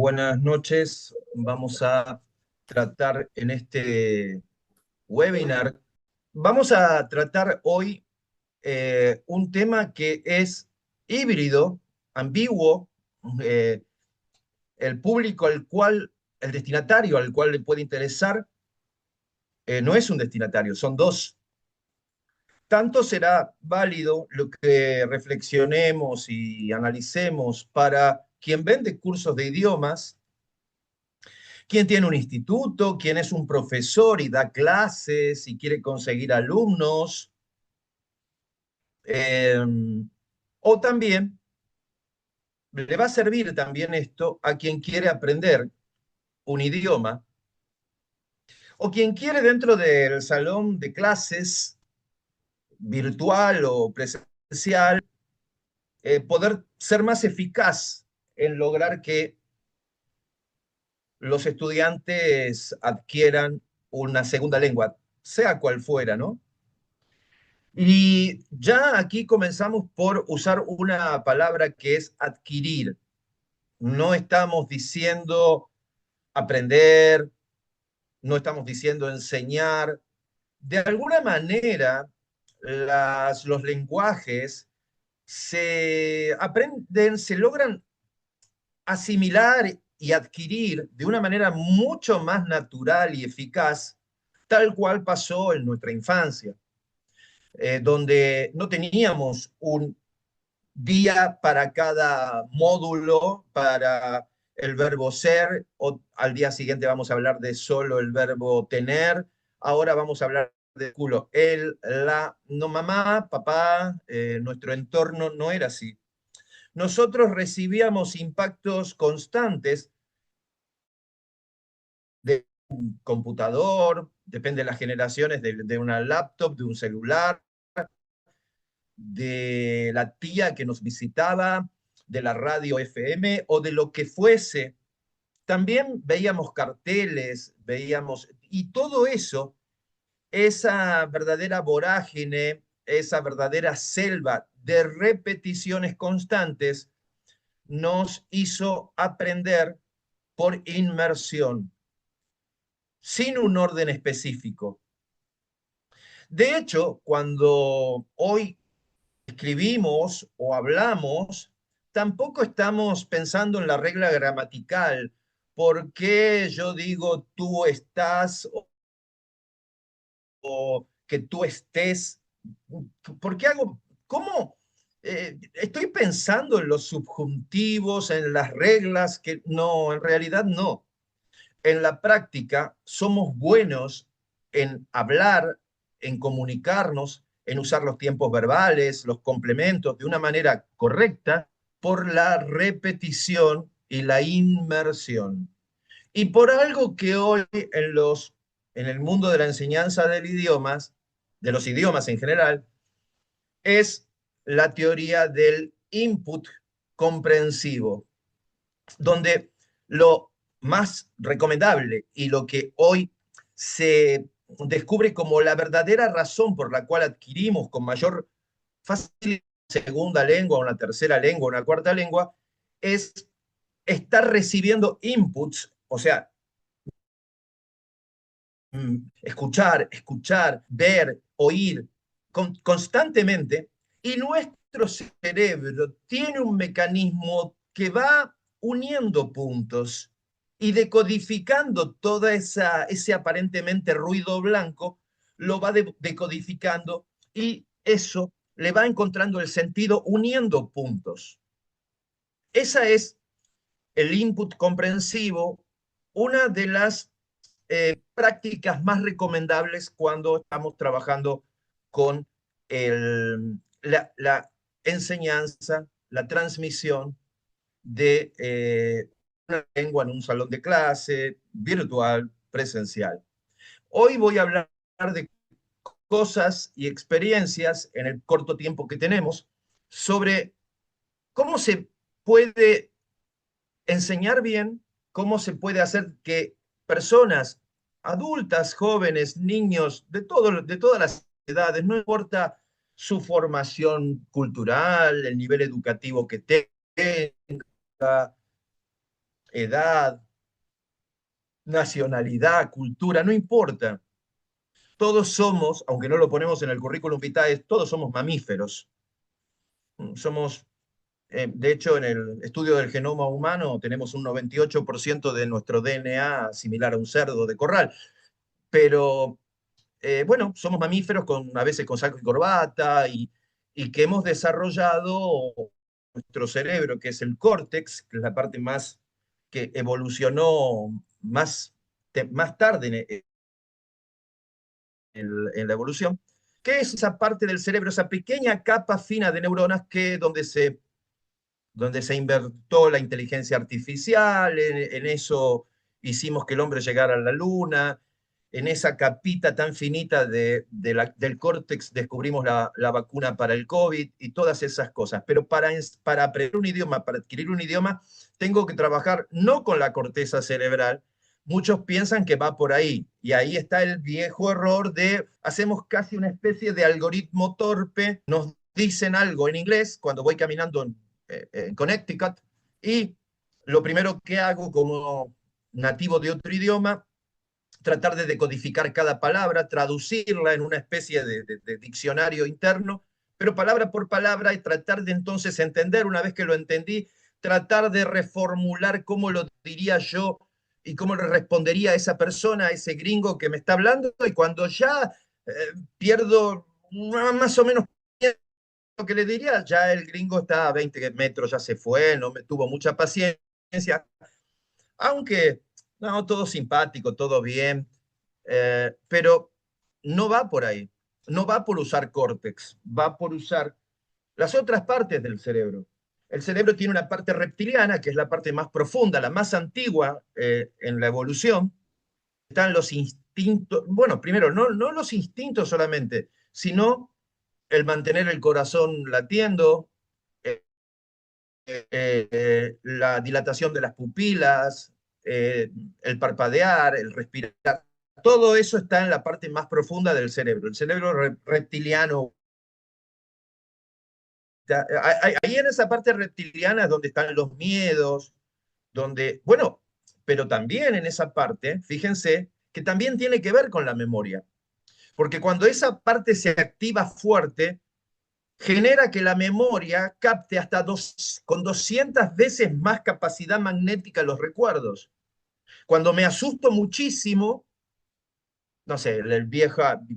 Buenas noches. Vamos a tratar en este webinar, vamos a tratar hoy un tema que es híbrido, ambiguo. eh, el público al cual, el destinatario al cual le puede interesar, no es un destinatario, son dos. Tanto será válido lo que reflexionemos y analicemos para quien vende cursos de idiomas, quien tiene un instituto, quien es un profesor y da clases y quiere conseguir alumnos, eh, o también le va a servir también esto a quien quiere aprender un idioma, o quien quiere dentro del salón de clases virtual o presencial, poder ser más eficaz en lograr que los estudiantes adquieran una segunda lengua, sea cual fuera, ¿no? Y ya aquí comenzamos por usar una palabra que es adquirir. No estamos diciendo aprender, no estamos diciendo enseñar. De alguna manera, los lenguajes se aprenden, se logran asimilar y adquirir de una manera mucho más natural y eficaz, tal cual pasó en nuestra infancia, donde no teníamos un día para cada módulo, para el verbo ser, o al día siguiente vamos a hablar de solo el verbo tener, ahora vamos a hablar de culo, él, la, no mamá, papá, nuestro entorno no era así. Nosotros recibíamos impactos constantes de un computador, depende de las generaciones, de una laptop, de un celular, de la tía que nos visitaba, de la radio FM o de lo que fuese. También veíamos carteles, veíamos, y todo eso, esa verdadera vorágine, esa verdadera selva de repeticiones constantes, nos hizo aprender por inmersión, sin un orden específico. De hecho, cuando hoy escribimos o hablamos, tampoco estamos pensando en la regla gramatical. ¿Por qué yo digo tú estás o que tú estés? ¿Por qué hago? ¿Cómo? Estoy pensando en los subjuntivos, en las reglas, que no, en realidad no. En la práctica somos buenos en hablar, en comunicarnos, en usar los tiempos verbales, los complementos de una manera correcta por la repetición y la inmersión. Y por algo que hoy en el mundo de la enseñanza de los idiomas en general, es la teoría del input comprensivo, donde lo más recomendable y lo que hoy se descubre como la verdadera razón por la cual adquirimos con mayor facilidad una segunda lengua, una tercera lengua, una cuarta lengua, es estar recibiendo inputs, o sea, escuchar, ver, oír constantemente, y nuestro cerebro tiene un mecanismo que va uniendo puntos y decodificando ese aparentemente ruido blanco, lo va decodificando y eso le va encontrando el sentido uniendo puntos. Esa es el input comprensivo, una de las prácticas más recomendables cuando estamos trabajando con la enseñanza, la transmisión de una lengua en un salón de clase, virtual, presencial. Hoy voy a hablar de cosas y experiencias en el corto tiempo que tenemos sobre cómo se puede enseñar bien, cómo se puede hacer que personas adultas, jóvenes, niños, de todas las edades, no importa su formación cultural, el nivel educativo que tenga, edad, nacionalidad, cultura, no importa. Todos somos, aunque no lo ponemos en el currículum vitae, todos somos mamíferos. Somos, de hecho, en el estudio del genoma humano tenemos un 98% de nuestro DNA similar a un cerdo de corral. Pero bueno, somos mamíferos con, a veces con saco y corbata y que hemos desarrollado nuestro cerebro, que es el córtex, que es la parte más que evolucionó más tarde en la evolución, que es esa parte del cerebro, esa pequeña capa fina de neuronas que donde se invertó la inteligencia artificial, en eso hicimos que el hombre llegara a la luna, en esa capita tan finita del córtex descubrimos la vacuna para el COVID y todas esas cosas. Pero para aprender un idioma, para adquirir un idioma, tengo que trabajar no con la corteza cerebral. Muchos piensan que va por ahí, y ahí está el viejo error de hacemos casi una especie de algoritmo torpe, nos dicen algo en inglés cuando voy caminando en Connecticut, y lo primero que hago como nativo de otro idioma, tratar de decodificar cada palabra, traducirla en una especie de diccionario interno, pero palabra por palabra, y tratar de entonces entender, una vez que lo entendí, tratar de reformular cómo lo diría yo y cómo le respondería a esa persona, a ese gringo que me está hablando, y cuando ya eh, pierdo más o menos lo que le diría, ya el gringo está a 20 metros, ya se fue, no me tuvo mucha paciencia, aunque no, todo simpático, todo bien, pero no va por ahí, no va por usar córtex, va por usar las otras partes del cerebro. El cerebro tiene una parte reptiliana, que es la parte más profunda, la más antigua en la evolución. Están los instintos, bueno, primero, no los instintos solamente, sino el mantener el corazón latiendo, eh, la dilatación de las pupilas, el parpadear, el respirar. Todo eso está en la parte más profunda del cerebro. El cerebro reptiliano. Ahí en esa parte reptiliana es donde están los miedos, donde, bueno, pero también en esa parte, fíjense, que también tiene que ver con la memoria. Porque cuando esa parte se activa fuerte, genera que la memoria capte con 200 veces más capacidad magnética los recuerdos. Cuando me asusto muchísimo, no sé,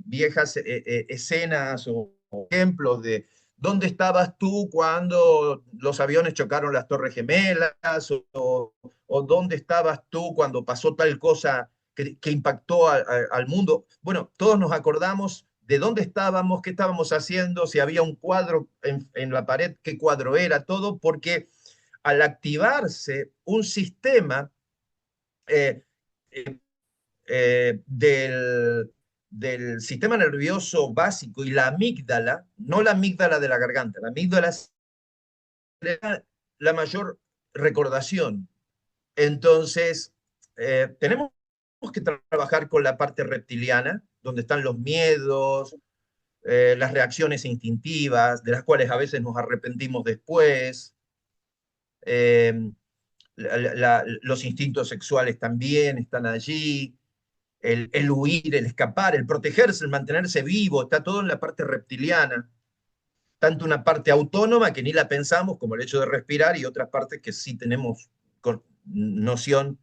viejas escenas o ejemplos de dónde estabas tú cuando los aviones chocaron las Torres Gemelas, o dónde estabas tú cuando pasó tal cosa que impactó al mundo. Bueno, todos nos acordamos de dónde estábamos, qué estábamos haciendo, si había un cuadro en la pared, qué cuadro era, todo, porque al activarse un sistema eh, eh, del sistema nervioso básico y la amígdala, no la amígdala de la garganta, la amígdala es la mayor recordación. Entonces, tenemos que trabajar con la parte reptiliana, donde están los miedos, las reacciones instintivas, de las cuales a veces nos arrepentimos después. Eh, los instintos sexuales también están allí, el huir, el escapar, el protegerse, el mantenerse vivo, está todo en la parte reptiliana. Tanto una parte autónoma que ni la pensamos, como el hecho de respirar, y otras partes que sí tenemos noción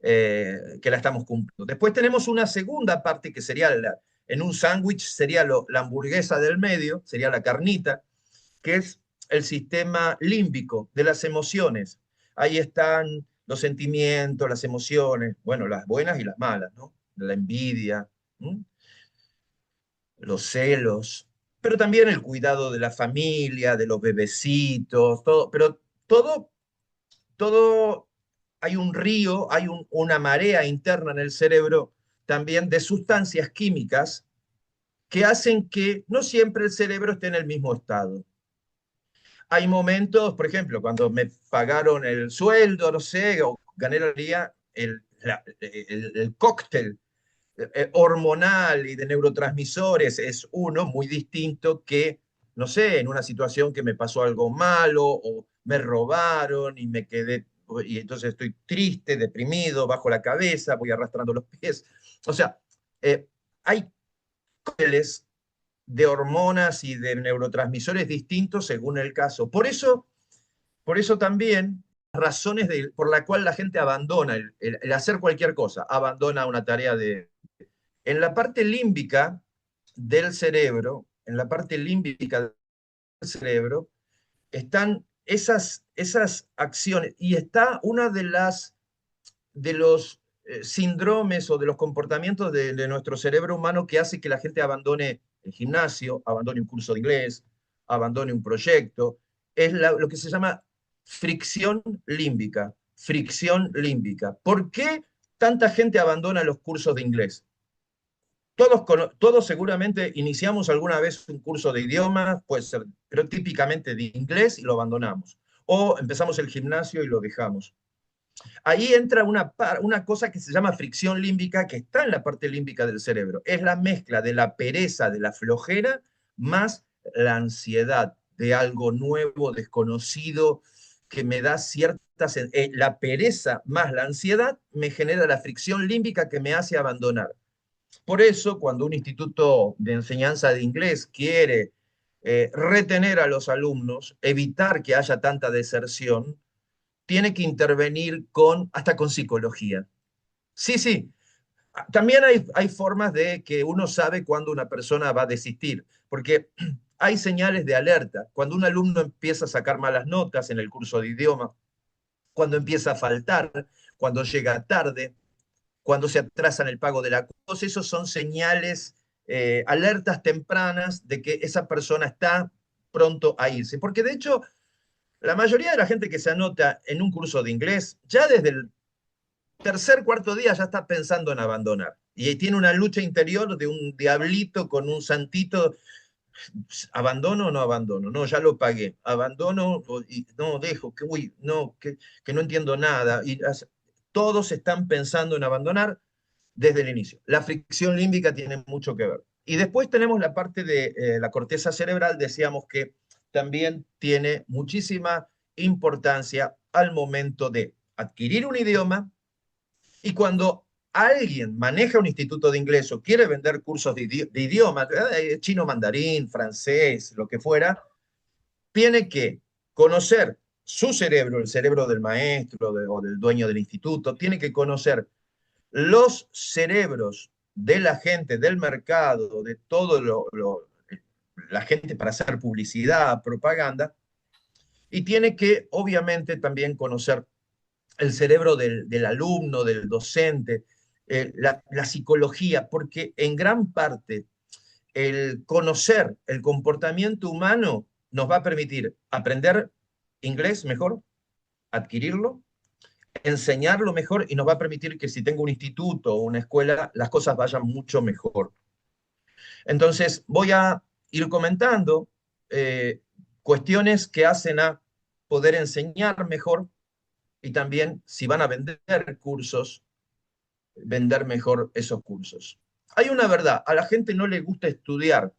que la estamos cumpliendo. Después tenemos una segunda parte que sería, en un sándwich, sería la hamburguesa del medio, sería la carnita, que es el sistema límbico de las emociones. Ahí están los sentimientos, las emociones, bueno, las buenas y las malas, ¿no? La envidia, ¿no? Los celos, pero también el cuidado de la familia, de los bebecitos, todo, pero todo, hay un río, hay una marea interna en el cerebro también de sustancias químicas que hacen que no siempre el cerebro esté en el mismo estado. Hay momentos, por ejemplo, cuando me pagaron el sueldo, no sé, o gané la día, el cóctel hormonal y de neurotransmisores es uno muy distinto que, no sé, en una situación que me pasó algo malo o me robaron y me quedé, y entonces estoy triste, deprimido, bajo la cabeza, voy arrastrando los pies. O sea, hay cócteles de hormonas y de neurotransmisores distintos según el caso. Por eso también razones por la cual la gente abandona el hacer cualquier cosa, abandona una tarea de... En la parte límbica del cerebro, en la parte límbica del cerebro, están esas acciones y está una de los síndromes o de los comportamientos de nuestro cerebro humano que hace que la gente abandone el gimnasio, abandone un curso de inglés, abandone un proyecto, es lo que se llama fricción límbica, fricción límbica. ¿Por qué tanta gente abandona los cursos de inglés? Todos seguramente iniciamos alguna vez un curso de idiomas, puede ser, pero típicamente de inglés y lo abandonamos. O empezamos el gimnasio y lo dejamos. Ahí entra una cosa que se llama fricción límbica, que está en la parte límbica del cerebro. Es la mezcla de la pereza, de la flojera, más la ansiedad de algo nuevo, desconocido, que me da ciertas... la pereza más la ansiedad me genera la fricción límbica que me hace abandonar. Por eso, cuando un instituto de enseñanza de inglés quiere retener a los alumnos, evitar que haya tanta deserción, tiene que intervenir hasta con psicología. Sí, sí. También hay formas de que uno sabe cuándo una persona va a desistir, porque hay señales de alerta. Cuando un alumno empieza a sacar malas notas en el curso de idioma, cuando empieza a faltar, cuando llega tarde, cuando se atrasa en el pago de la cosa, esos son señales, alertas tempranas de que esa persona está pronto a irse. Porque de hecho, la mayoría de la gente que se anota en un curso de inglés, ya desde el tercer, cuarto día ya está pensando en abandonar. Y tiene una lucha interior de un diablito con un santito. ¿Abandono o no abandono? No, ya lo pagué. ¿Abandono? Y, no, dejo, que, uy, no, que no entiendo nada. Y todos están pensando en abandonar desde el inicio. La fricción límbica tiene mucho que ver. Y después tenemos la parte de la corteza cerebral, decíamos que también tiene muchísima importancia al momento de adquirir un idioma y cuando alguien maneja un instituto de inglés o quiere vender cursos de idiomas, chino mandarín, francés, lo que fuera, tiene que conocer su cerebro, el cerebro del maestro o del dueño del instituto, tiene que conocer los cerebros de la gente, del mercado, de todo la gente para hacer publicidad, propaganda, y tiene que obviamente también conocer el cerebro del alumno, del docente, la psicología, porque en gran parte el conocer el comportamiento humano nos va a permitir aprender inglés mejor, adquirirlo, enseñarlo mejor y nos va a permitir que si tengo un instituto o una escuela, las cosas vayan mucho mejor. Entonces, voy a ir comentando eh, cuestiones que hacen a poder enseñar mejor y también si van a vender cursos, vender mejor esos cursos. Hay una verdad, a la gente no le gusta estudiar.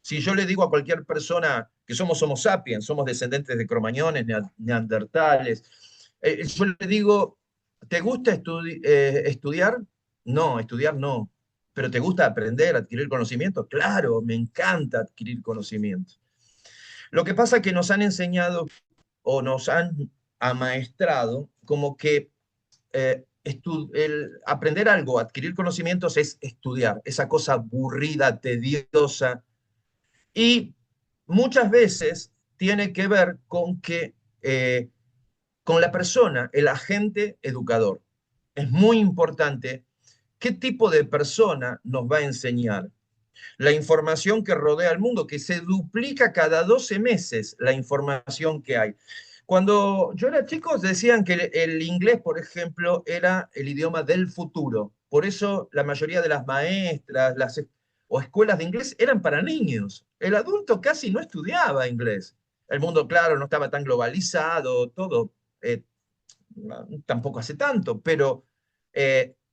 Si yo le digo a cualquier persona que somos Homo sapiens, somos descendientes de cromañones, neandertales, yo le digo, ¿te gusta estudiar? No, estudiar no. ¿Pero te gusta aprender, adquirir conocimiento? Claro, me encanta adquirir conocimiento. Lo que pasa es que nos han enseñado o nos han amaestrado como que aprender algo, adquirir conocimientos es estudiar, esa cosa aburrida, tediosa, y muchas veces tiene que ver con la persona, el agente educador. Es muy importante qué tipo de persona nos va a enseñar. La información que rodea al mundo, que se duplica cada 12 meses la información que hay. Cuando yo era chico decían que el inglés, por ejemplo, era el idioma del futuro. Por eso la mayoría de las maestras o escuelas de inglés eran para niños. El adulto casi no estudiaba inglés. El mundo, claro, no estaba tan globalizado, todo. Tampoco hace tanto, pero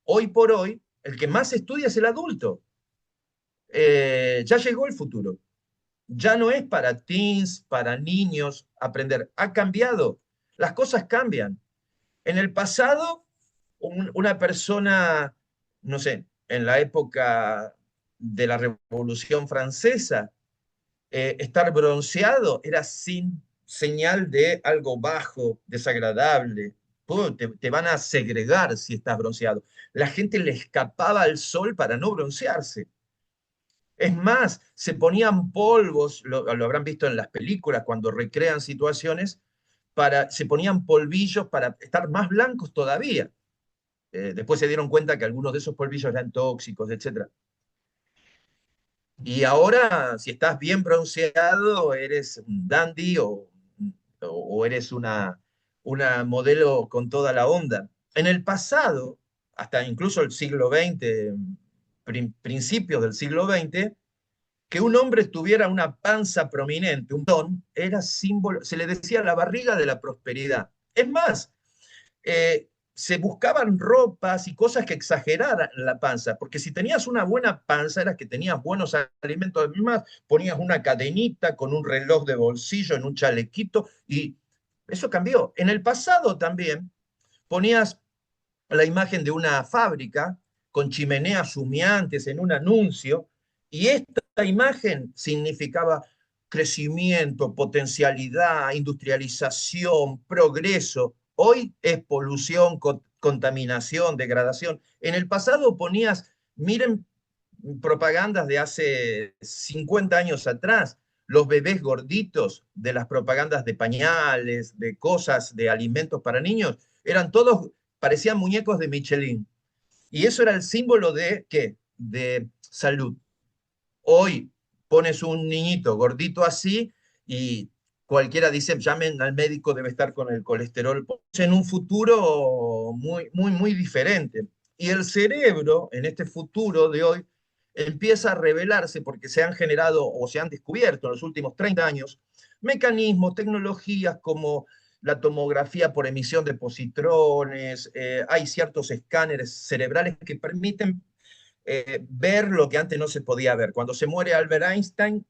hoy por hoy el que más estudia es el adulto. Ya llegó el futuro. Ya no es para teens, para niños aprender. Ha cambiado. Las cosas cambian. En el pasado, una persona, no sé, en la época de la Revolución Francesa, estar bronceado era sin señal de algo bajo, desagradable. Te van a segregar si estás bronceado. La gente le escapaba al sol para no broncearse. Es más, se ponían polvos, lo habrán visto en las películas cuando recrean situaciones, se ponían polvillos para estar más blancos todavía. Después se dieron cuenta que algunos de esos polvillos eran tóxicos, etc. Y ahora, si estás bien bronceado, eres un dandy o eres una modelo con toda la onda. En el pasado, hasta incluso el siglo XX, principios del siglo XX, que un hombre tuviera una panza prominente, un don, era símbolo, se le decía la barriga de la prosperidad. Es más, se buscaban ropas y cosas que exageraran la panza, porque si tenías una buena panza era que tenías buenos alimentos, además ponías una cadenita con un reloj de bolsillo en un chalequito y eso cambió. En el pasado también ponías la imagen de una fábrica con chimeneas humeantes en un anuncio y esta imagen significaba crecimiento, potencialidad, industrialización, progreso. Hoy es polución, contaminación, degradación. En el pasado ponías, miren, propagandas de hace 50 años atrás, los bebés gorditos de las propagandas de pañales, de cosas, de alimentos para niños, eran todos, parecían muñecos de Michelin. Y eso era el símbolo de, ¿qué? De salud. Hoy pones un niñito gordito así y cualquiera dice, llamen al médico, debe estar con el colesterol. En un futuro muy, muy, muy diferente. Y el cerebro, en este futuro de hoy, empieza a revelarse porque se han generado o se han descubierto en los últimos 30 años mecanismos, tecnologías como la tomografía por emisión de positrones, hay ciertos escáneres cerebrales que permiten ver lo que antes no se podía ver. Cuando se muere Albert Einstein,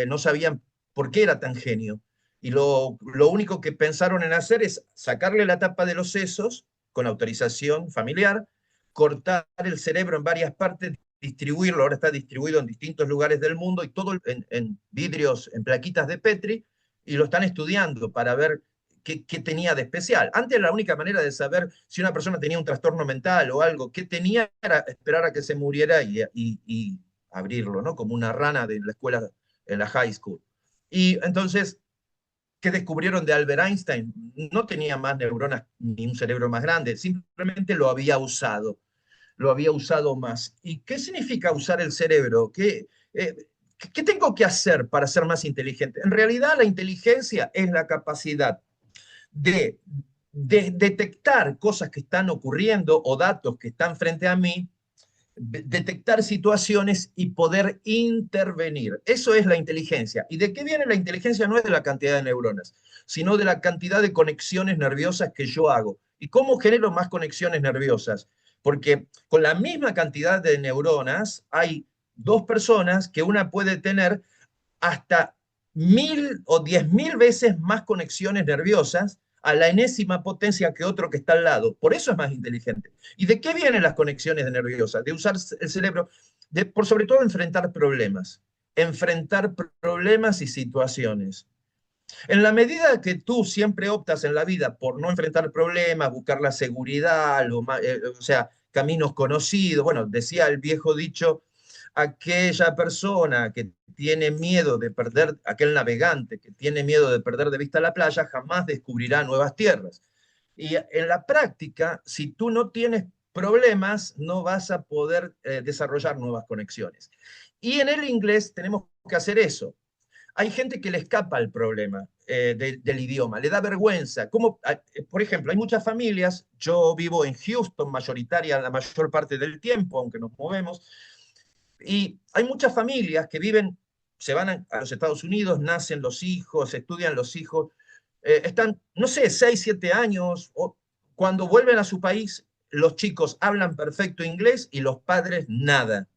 no sabían por qué era tan genio. Y lo único que pensaron en hacer es sacarle la tapa de los sesos con autorización familiar, cortar el cerebro en varias partes, distribuirlo, ahora está distribuido en distintos lugares del mundo y todo en vidrios, en plaquitas de Petri, y lo están estudiando para ver qué tenía de especial. Antes la única manera de saber si una persona tenía un trastorno mental o algo, qué tenía era esperar a que se muriera y abrirlo, ¿no? Como una rana de la escuela, en la high school. Y entonces, ¿qué descubrieron de Albert Einstein? No tenía más neuronas ni un cerebro más grande, simplemente lo había usado más. ¿Y qué significa usar el cerebro? ¿Qué tengo que hacer para ser más inteligente? En realidad, la inteligencia es la capacidad de, de detectar cosas que están ocurriendo o datos que están frente a mí, detectar situaciones y poder intervenir. Eso es la inteligencia. ¿Y de qué viene la inteligencia? No es de la cantidad de neuronas, sino de la cantidad de conexiones nerviosas que yo hago. ¿Y cómo genero más conexiones nerviosas? Porque con la misma cantidad de neuronas hay dos personas que una puede tener hasta 1000 o 10.000 veces más conexiones nerviosas a la enésima potencia que otro que está al lado. Por eso es más inteligente. ¿Y de qué vienen las conexiones nerviosas? De usar el cerebro, por sobre todo enfrentar problemas. Enfrentar problemas y situaciones. En la medida que tú siempre optas en la vida por no enfrentar problemas, buscar la seguridad, o sea, caminos conocidos, bueno, decía el viejo dicho, aquella persona que tiene miedo de perder, aquel navegante que tiene miedo de perder de vista la playa, jamás descubrirá nuevas tierras. Y en la práctica, si tú no tienes problemas, no vas a poder desarrollar nuevas conexiones. Y en el inglés tenemos que hacer eso. Hay gente que le escapa al problema del idioma, le da vergüenza. Como, por ejemplo, hay muchas familias, yo vivo en Houston mayoritaria la mayor parte del tiempo, aunque nos movemos, y hay muchas familias que viven, se van a los Estados Unidos, nacen los hijos, estudian los hijos, están, no sé, 6 7 años, o cuando vuelven a su país, los chicos hablan perfecto inglés y los padres nada.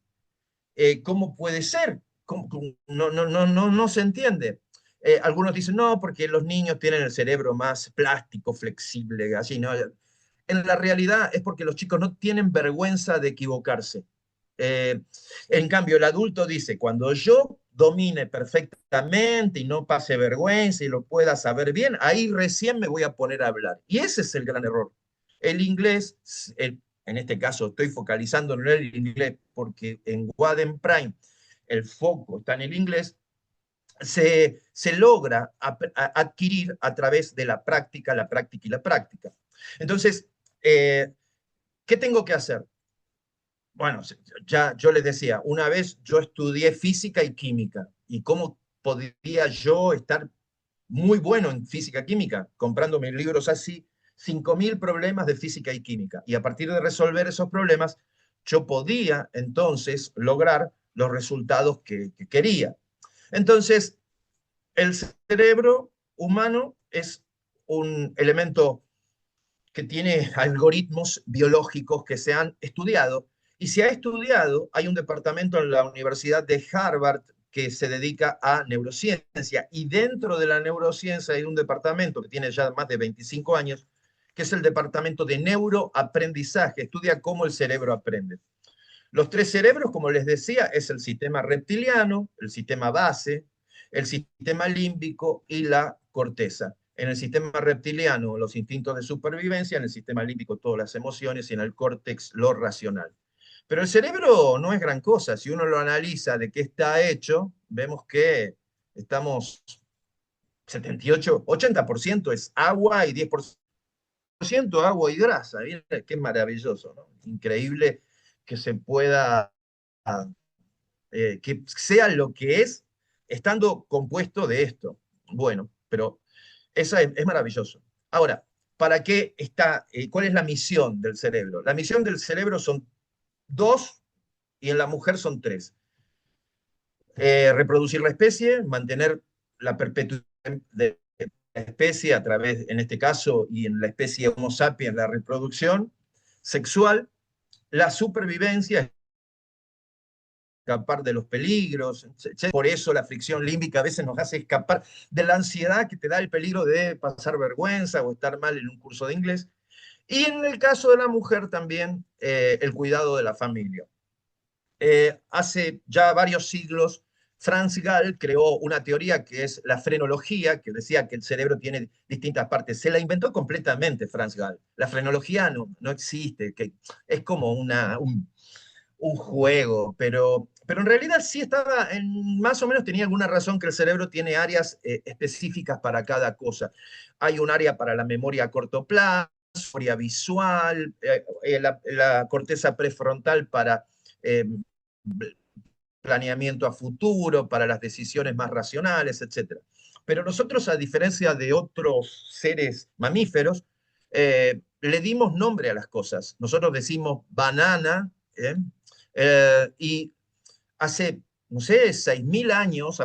¿Cómo puede ser? No se entiende. Algunos dicen, no, porque los niños tienen el cerebro más plástico, flexible, así, ¿no? en la realidad es porque los chicos no tienen vergüenza de equivocarse. Eh, en cambio, el adulto dice, cuando yo domine perfectamente y no pase vergüenza y lo pueda saber bien, ahí recién me voy a poner a hablar. Y ese es el gran error. El inglés, en este caso estoy focalizando en el inglés porque en Wadden Prime el foco está en el inglés, se logra adquirir a través de la práctica, la práctica y la práctica. Entonces, ¿qué tengo que hacer? Bueno, ya yo les decía, una vez yo estudié física y química, y cómo podría yo estar muy bueno en física y química, comprando mis libros así, 5.000 problemas de física y química, y a partir de resolver esos problemas, yo podía entonces lograr los resultados que quería. Entonces, el cerebro humano es un elemento que tiene algoritmos biológicos que se han estudiado. Y se ha estudiado, hay un departamento en la Universidad de Harvard que se dedica a neurociencia, y dentro de la neurociencia hay un departamento que tiene ya más de 25 años, que es el departamento de neuroaprendizaje, estudia cómo el cerebro aprende. Los tres cerebros, como les decía, es el sistema reptiliano, el sistema base, el sistema límbico y la corteza. En el sistema reptiliano, los instintos de supervivencia; en el sistema límbico, todas las emociones; y en el córtex, lo racional. Pero el cerebro no es gran cosa. Si uno lo analiza de qué está hecho, vemos que estamos 78, 80% es agua y 10% agua y grasa. Miren, qué maravilloso, ¿no? Increíble que se pueda que sea lo que es, estando compuesto de esto. Bueno, pero eso es maravilloso. Ahora, ¿para qué está? ¿Cuál es la misión del cerebro? La misión del cerebro son dos, y en la mujer son tres. Reproducir la especie, mantener la perpetuidad de la especie a través, en este caso, y en la especie Homo sapiens, la reproducción sexual, la supervivencia, escapar de los peligros, etc. Por eso la fricción límbica a veces nos hace escapar de la ansiedad que te da el peligro de pasar vergüenza o estar mal en un curso de inglés. Y en el caso de la mujer también, el cuidado de la familia. Hace ya varios siglos, Franz Gall creó una teoría que es la frenología, que decía que el cerebro tiene distintas partes. Se la inventó completamente Franz Gall. La frenología no existe, que es como un juego, pero en realidad sí estaba, más o menos tenía alguna razón, que el cerebro tiene áreas específicas para cada cosa. Hay un área para la memoria a corto plazo, memoria visual, la corteza prefrontal para eh, planeamiento a futuro, para las decisiones más racionales, etc. Pero nosotros, a diferencia de otros seres mamíferos, le dimos nombre a las cosas. Nosotros decimos banana, ¿eh? Y hace, no sé, 6.000 años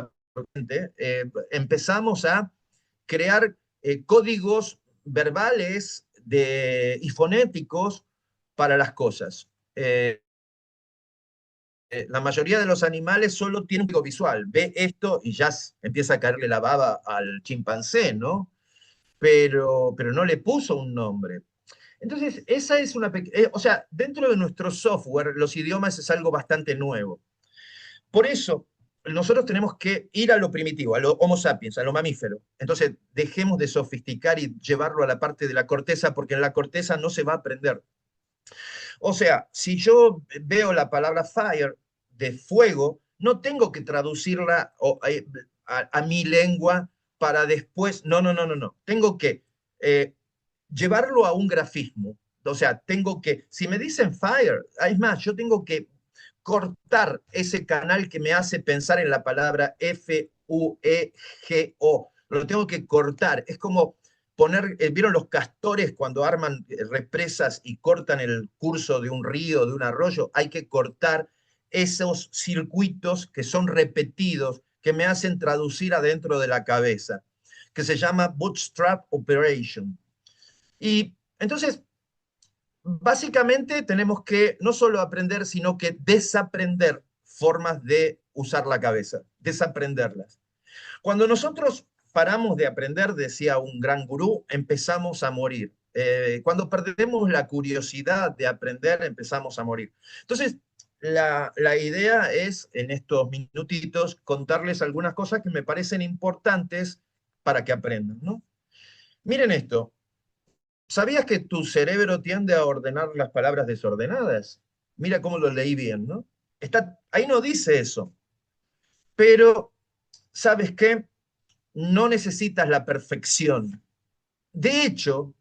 empezamos a crear códigos verbales y fonéticos para las cosas. La mayoría de los animales solo tienen un código visual. Ve esto y ya empieza a caerle la baba al chimpancé, ¿no? Pero no le puso un nombre. Entonces, esa es una o sea, dentro de nuestro software, los idiomas es algo bastante nuevo. Por eso, nosotros tenemos que ir a lo primitivo, a lo Homo sapiens, a lo mamífero. Entonces, dejemos de sofisticar y llevarlo a la parte de la corteza, porque en la corteza no se va a aprender. O sea, si yo veo la palabra fire, de fuego, no tengo que traducirla a mi lengua para después. No, no, no, no, no. Tengo que llevarlo a un grafismo. O sea, tengo que, si me dicen fire, es más, yo tengo que cortar ese canal que me hace pensar en la palabra F-U-E-G-O. Lo tengo que cortar. Es como poner, ¿vieron los castores cuando arman represas y cortan el curso de un río, de un arroyo? Hay que cortar esos circuitos que son repetidos, que me hacen traducir adentro de la cabeza, que se llama Bootstrap Operation. Y entonces, básicamente tenemos que no solo aprender, sino que desaprender formas de usar la cabeza, desaprenderlas. Cuando nosotros paramos de aprender, decía un gran gurú, empezamos a morir. Cuando perdemos la curiosidad de aprender, empezamos a morir. Entonces, la idea es, en estos minutitos, contarles algunas cosas que me parecen importantes para que aprendan, ¿no? Miren esto. ¿Sabías que tu cerebro tiende a ordenar las palabras desordenadas? Mira cómo lo leí bien, ¿no? Ahí no dice eso, pero ¿sabes qué? No necesitas la perfección. De hecho,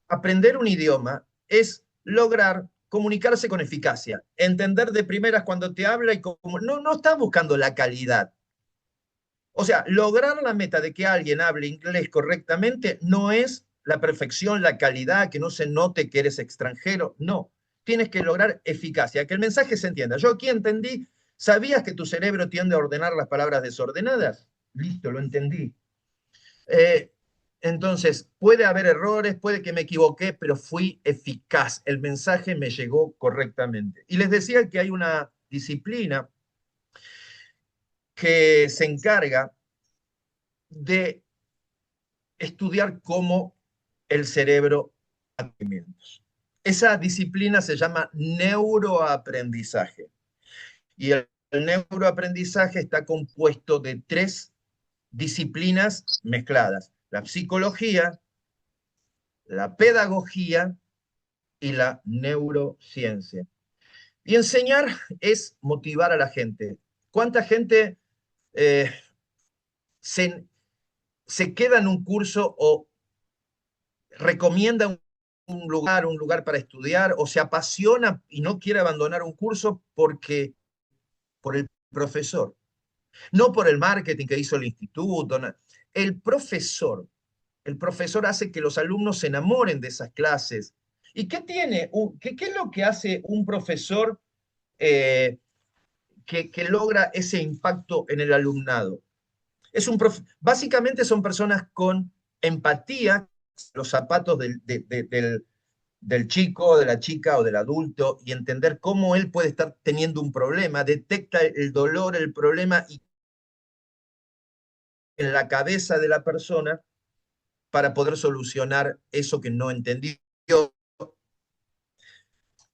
aprender un idioma es lograr comunicarse con eficacia, entender de primeras cuando te habla y como no estás buscando la calidad. O sea, lograr la meta de que alguien hable inglés correctamente no es la perfección, la calidad, que no se note que eres extranjero, no. Tienes que lograr eficacia, que el mensaje se entienda. Yo aquí entendí, ¿sabías que tu cerebro tiende a ordenar las palabras desordenadas? Listo, lo entendí. Eh, entonces, puede haber errores, puede que me equivoqué, pero fui eficaz. El mensaje me llegó correctamente. Y les decía que hay una disciplina que se encarga de estudiar cómo el cerebro movimientos. Esa disciplina se llama neuroaprendizaje. Y el neuroaprendizaje está compuesto de tres disciplinas mezcladas: la psicología, la pedagogía y la neurociencia. Y enseñar es motivar a la gente. ¿Cuánta gente eh, se, se queda en un curso o recomienda un lugar para estudiar, o se apasiona y no quiere abandonar un curso por el profesor, no por el marketing que hizo el instituto? No. El profesor, el profesor hace que los alumnos se enamoren de esas clases. ¿Y qué es lo que hace un profesor eh, que logra ese impacto en el alumnado? Básicamente son personas con empatía, los zapatos del chico, de la chica o del adulto, y entender cómo él puede estar teniendo un problema, detecta el dolor, el problema y en la cabeza de la persona para poder solucionar eso que no entendió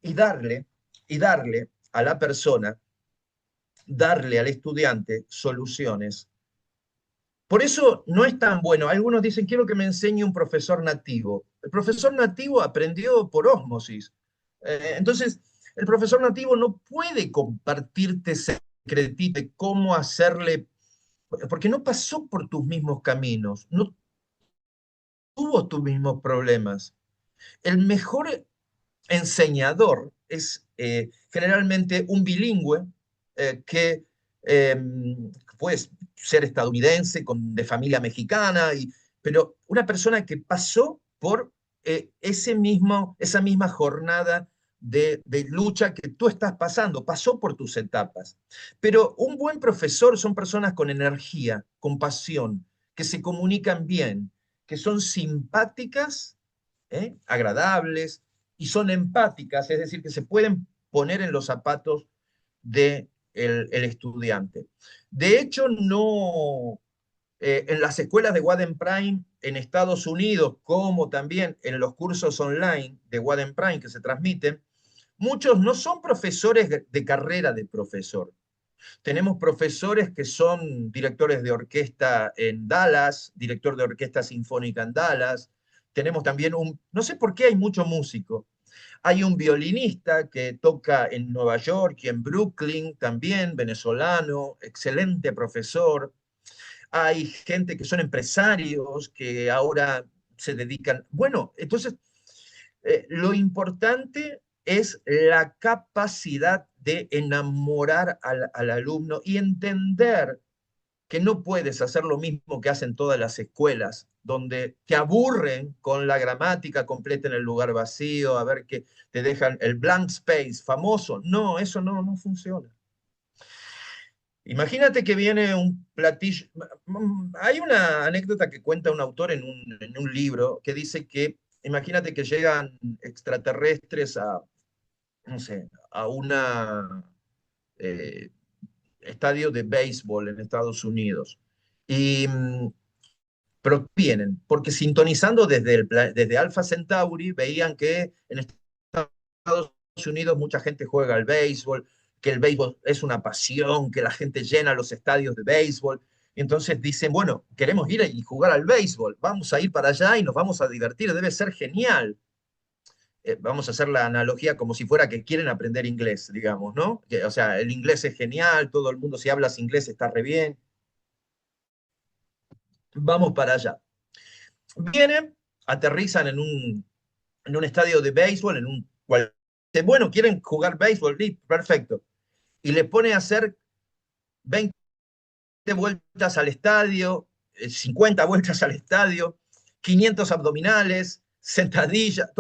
y darle a la persona, darle al estudiante soluciones. Por eso no es tan bueno. Algunos dicen, quiero que me enseñe un profesor nativo. El profesor nativo aprendió por ósmosis. Entonces, el profesor nativo no puede compartirte secretitos de cómo hacerle, porque no pasó por tus mismos caminos, no tuvo tus mismos problemas. El mejor enseñador es generalmente un bilingüe que eh, puede ser estadounidense, de familia mexicana, pero una persona que pasó por esa misma jornada de lucha que tú estás pasando, pasó por tus etapas. Pero un buen profesor son personas con energía, con pasión, que se comunican bien, que son simpáticas, agradables, y son empáticas, es decir, que se pueden poner en los zapatos del de el estudiante. De hecho, no, en las escuelas de Wade Prime en Estados Unidos, como también en los cursos online de Wade Prime que se transmiten, muchos no son profesores de carrera de profesor. Tenemos profesores que son directores de orquesta en Dallas, director de orquesta sinfónica en Dallas. Tenemos también no sé por qué hay mucho músico. Hay un violinista que toca en Nueva York y en Brooklyn también, venezolano, excelente profesor. Hay gente que son empresarios que ahora se dedican. Bueno, entonces lo importante es la capacidad de enamorar al alumno y entender que no puedes hacer lo mismo que hacen todas las escuelas, donde te aburren con la gramática completa en el lugar vacío, a ver que te dejan el blank space famoso. No, eso no funciona. Imagínate que viene un platillo. Hay una anécdota que cuenta un autor en un libro que dice que, imagínate que llegan extraterrestres no sé, a una estadio de béisbol en Estados Unidos. Y provienen, porque sintonizando desde Alpha Centauri veían que en Estados Unidos mucha gente juega al béisbol, que el béisbol es una pasión, que la gente llena los estadios de béisbol. Entonces dicen, bueno, queremos ir y jugar al béisbol, vamos a ir para allá y nos vamos a divertir, debe ser genial. Vamos a hacer la analogía como si fuera que quieren aprender inglés, digamos, ¿no? O sea, el inglés es genial, todo el mundo si hablas inglés está re bien, vamos para allá. Vienen, aterrizan en un estadio de béisbol, bueno, quieren jugar béisbol, perfecto. Y le pone a hacer 20 vueltas al estadio, 50 vueltas al estadio, 500 abdominales, sentadillas.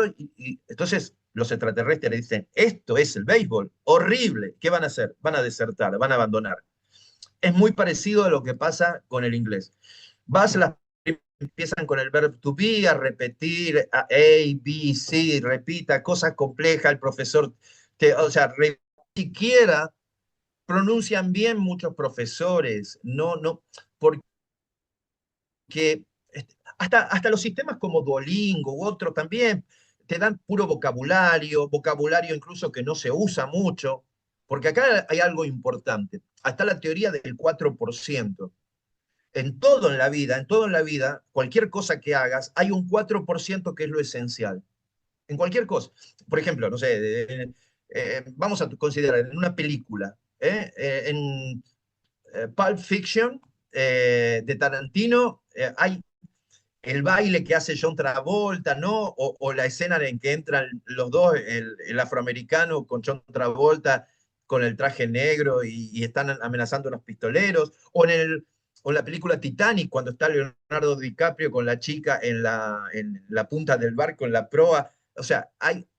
Entonces los extraterrestres le dicen, esto es el béisbol, horrible. ¿Qué van a hacer? Van a desertar, van a abandonar. Es muy parecido a lo que pasa con el inglés. Vas las empiezan con el verbo to be, a repetir A, B, C, repita cosas complejas, el profesor, o sea, siquiera pronuncian bien muchos profesores, no, porque hasta los sistemas como Duolingo u otro también te dan puro vocabulario incluso que no se usa mucho, porque acá hay algo importante, hasta la teoría del 4%. En todo en la vida, cualquier cosa que hagas, hay un 4% que es lo esencial. En cualquier cosa. Por ejemplo, no sé, vamos a considerar en una película, en Pulp Fiction de Tarantino, hay el baile que hace John Travolta, ¿no? O la escena en que entran los dos, el afroamericano con John Travolta con el traje negro y están amenazando a los pistoleros, o en la película Titanic, cuando está Leonardo DiCaprio con la chica en la punta del barco, en la proa. O sea, hay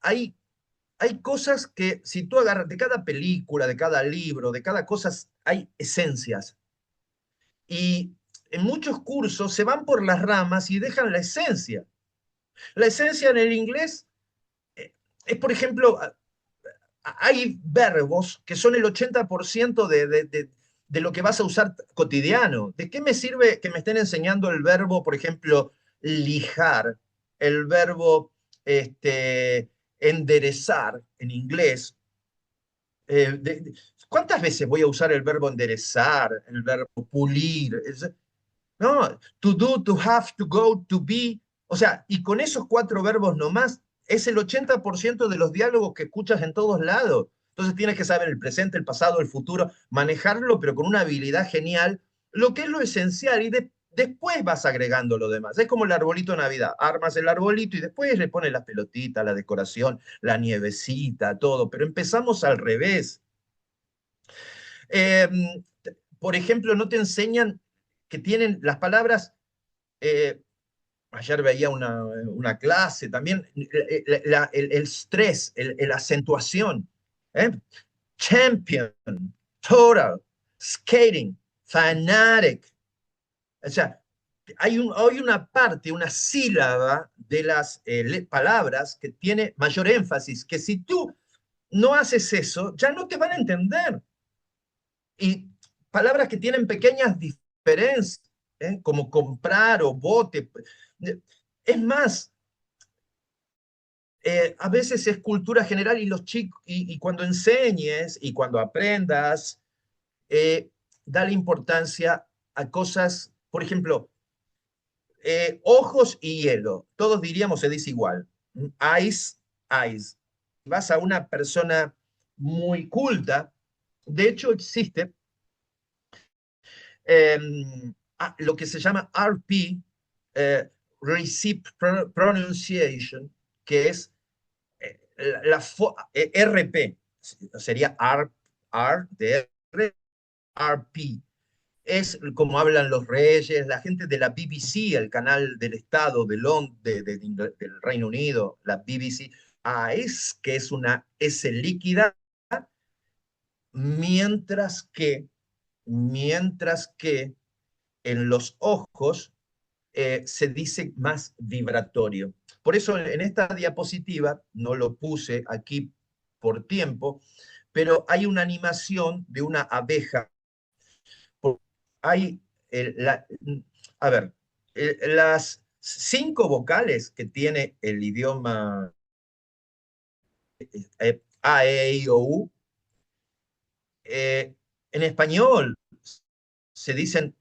cosas que si tú agarras de cada película, de cada libro, de cada cosa, hay esencias. Y en muchos cursos se van por las ramas y dejan la esencia. La esencia en el inglés es, por ejemplo, hay verbos que son el 80% de lo que vas a usar cotidiano. ¿De qué me sirve que me estén enseñando el verbo, por ejemplo, lijar, el verbo enderezar en inglés? ¿Cuántas veces voy a usar el verbo enderezar, el verbo pulir? No, to do, to have, to go, to be. O sea, y con esos cuatro verbos nomás, es el 80% de los diálogos que escuchas en todos lados. Entonces tienes que saber el presente, el pasado, el futuro, manejarlo, pero con una habilidad genial, lo que es lo esencial, y después vas agregando lo demás. Es como el arbolito de Navidad. Armas el arbolito y después le pones las pelotitas, la decoración, la nievecita, todo. Pero empezamos al revés. Eh, por ejemplo, no te enseñan que tienen las palabras, eh, ayer veía una clase también, el estrés, la acentuación, ¿eh? Champion, total, skating, fanatic. O sea, hay una parte, una sílaba de las palabras que tiene mayor énfasis, que si tú no haces eso, ya no te van a entender. Y palabras que tienen pequeñas diferencias, como comprar o bote. Es más, a veces es cultura general y los chicos, y cuando enseñes y cuando aprendas, eh, dale importancia a cosas, por ejemplo, ojos y hielo. Todos diríamos se dice igual. Eyes, eyes. Vas a una persona muy culta, de hecho existe eh, lo que se llama RP, Receipt Pronunciation, que es RP, sería R de R, RP. Es como hablan los reyes, la gente de la BBC, el canal del Estado del Reino Unido, la BBC, es que es una S líquida, mientras que, mientras que en los ojos se dice más vibratorio. Por eso en esta diapositiva, no lo puse aquí por tiempo, pero hay una animación de una abeja. Hay, a ver, las 5 vocales que tiene el idioma A, E, I, O, U, en español se dicen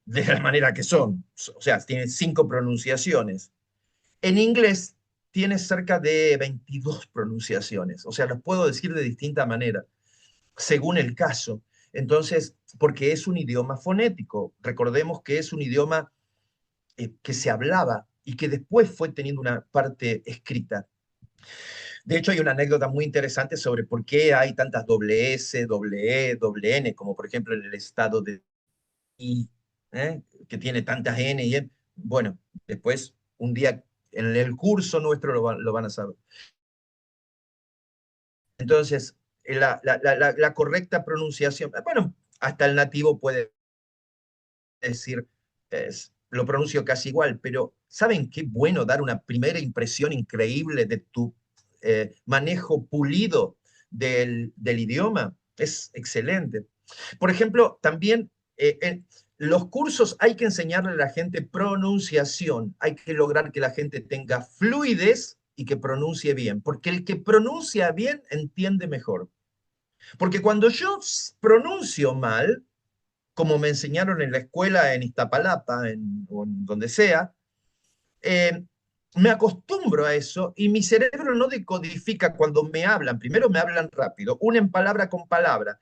de la manera que son, o sea, tiene 5 pronunciaciones. En inglés tiene cerca de 22 pronunciaciones, o sea, los puedo decir de distinta manera, según el caso. Entonces, porque es un idioma fonético, recordemos que es un idioma que se hablaba y que después fue teniendo una parte escrita. De hecho, hay una anécdota muy interesante sobre por qué hay tantas doble S, doble E, doble N, como por ejemplo en el estado de I, que tiene tantas N y N. Bueno, después, un día en el curso nuestro lo van a saber. Entonces, la correcta pronunciación, bueno, hasta el nativo puede decir, lo pronuncio casi igual, pero ¿saben qué bueno dar una primera impresión increíble de tu manejo pulido del idioma? Es excelente. Por ejemplo, también en los cursos hay que enseñarle a la gente pronunciación, hay que lograr que la gente tenga fluidez y que pronuncie bien, porque el que pronuncia bien entiende mejor. Porque cuando yo pronuncio mal, como me enseñaron en la escuela en Iztapalapa, o en donde sea, eh, me acostumbro a eso y mi cerebro no decodifica cuando me hablan. Primero me hablan rápido, unen palabra con palabra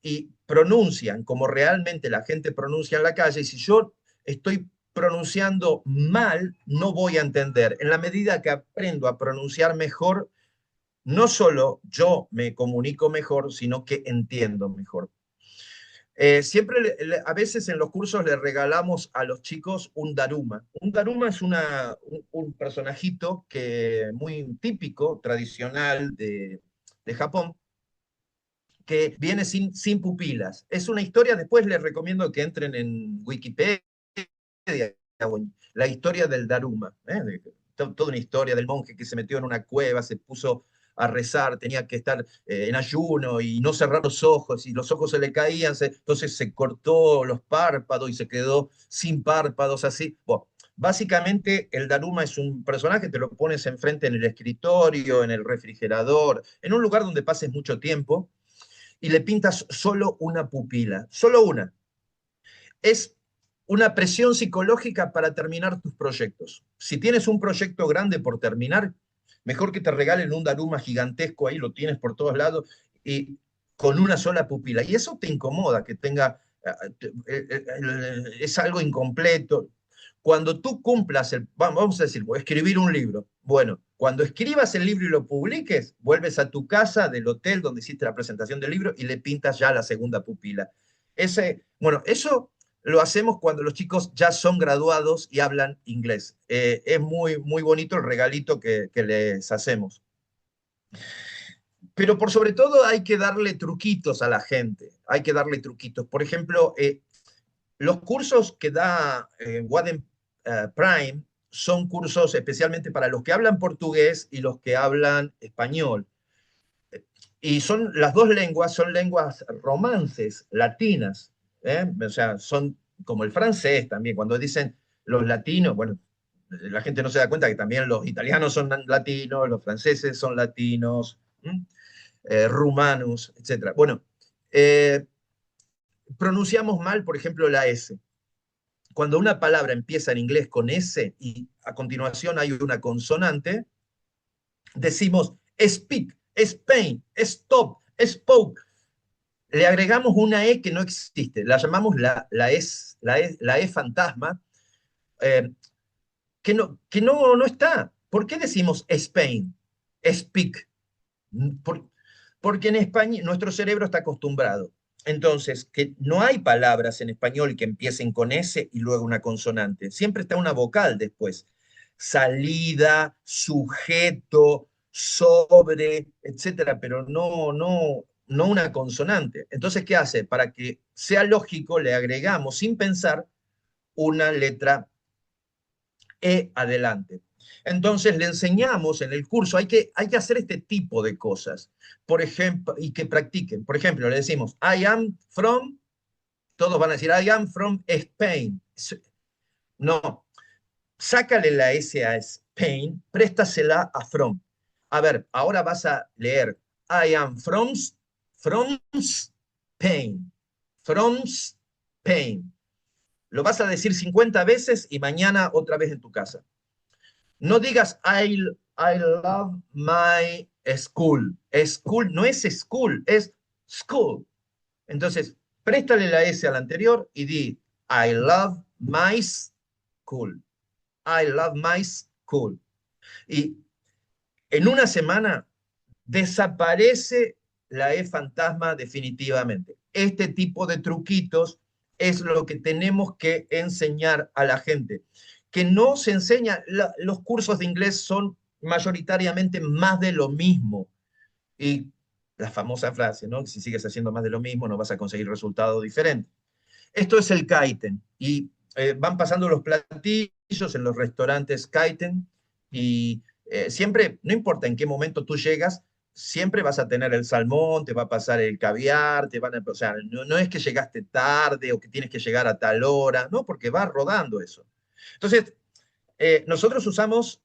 y pronuncian como realmente la gente pronuncia en la calle. Y si yo estoy pronunciando mal, no voy a entender. En la medida que aprendo a pronunciar mejor, no solo yo me comunico mejor, sino que entiendo mejor. Siempre, a veces en los cursos le regalamos a los chicos un daruma. Un daruma es un personajito muy típico, tradicional de Japón, que viene sin pupilas. Es una historia, después les recomiendo que entren en Wikipedia, la historia del Daruma, toda una historia del monje que se metió en una cueva, se puso a rezar, tenía que estar en ayuno y no cerrar los ojos, y los ojos se le caían, entonces se cortó los párpados y se quedó sin párpados, así. Bueno, básicamente el Daruma es un personaje, te lo pones enfrente en el escritorio, en el refrigerador, en un lugar donde pases mucho tiempo, y le pintas solo una pupila, solo una. Es una presión psicológica para terminar tus proyectos. Si tienes un proyecto grande por terminar, mejor que te regalen un daruma gigantesco, ahí lo tienes por todos lados, y con una sola pupila. Y eso te incomoda, que tenga, es algo incompleto. Cuando tú cumplas, vamos a decir, escribir un libro. Bueno, cuando escribas el libro y lo publiques, vuelves a tu casa del hotel donde hiciste la presentación del libro y le pintas ya la segunda pupila. Bueno, eso lo hacemos cuando los chicos ya son graduados y hablan inglés. Es muy bonito el regalito que les hacemos. Pero por sobre todo hay que darle truquitos a la gente. Hay que darle truquitos. Por ejemplo, los cursos que da Waden Prime son cursos especialmente para los que hablan portugués y los que hablan español. Y son las dos lenguas, son lenguas romances, latinas. O sea, son como el francés también. Cuando dicen los latinos, bueno, la gente no se da cuenta que también los italianos son latinos, los franceses son latinos, rumanos, etc. Bueno, eh, pronunciamos mal, por ejemplo, la S. Cuando una palabra empieza en inglés con S y a continuación hay una consonante, decimos speak, Spain, stop, spoke. Le agregamos una E que no existe, la llamamos la E fantasma, eh, que no está. ¿Por qué decimos Spain, speak? Por, porque en España nuestro cerebro está acostumbrado. Entonces, que no hay palabras en español que empiecen con S y luego una consonante. Siempre está una vocal después. Salida, sujeto, sobre, etcétera, pero no una consonante. Entonces, ¿qué hace? Para que sea lógico, le agregamos sin pensar una letra E adelante. Entonces le enseñamos en el curso, hay que hacer este tipo de cosas, por ejemplo, y que practiquen. Por ejemplo, le decimos, I am from, todos van a decir, I am from Spain. No, sácale la S a Spain, préstasela a from. A ver, ahora vas a leer I am from Spain. From Spain. Lo vas a decir 50 veces y mañana otra vez en tu casa. No digas I love my school. School no es school, es school. Entonces, préstale la S al anterior y di I love my school. I love my school. Y en una semana desaparece la E fantasma definitivamente. Este tipo de truquitos es lo que tenemos que enseñar a la gente. Que no se enseña, los cursos de inglés son mayoritariamente más de lo mismo. Y la famosa frase, ¿no? Si sigues haciendo más de lo mismo, no vas a conseguir resultados diferentes. Esto es el Kaiten. Y van pasando los platillos en los restaurantes Kaiten y siempre, no importa en qué momento tú llegas, siempre vas a tener el salmón, te va a pasar el caviar, o sea, no es que llegaste tarde o que tienes que llegar a tal hora, no, porque va rodando eso. Entonces, nosotros usamos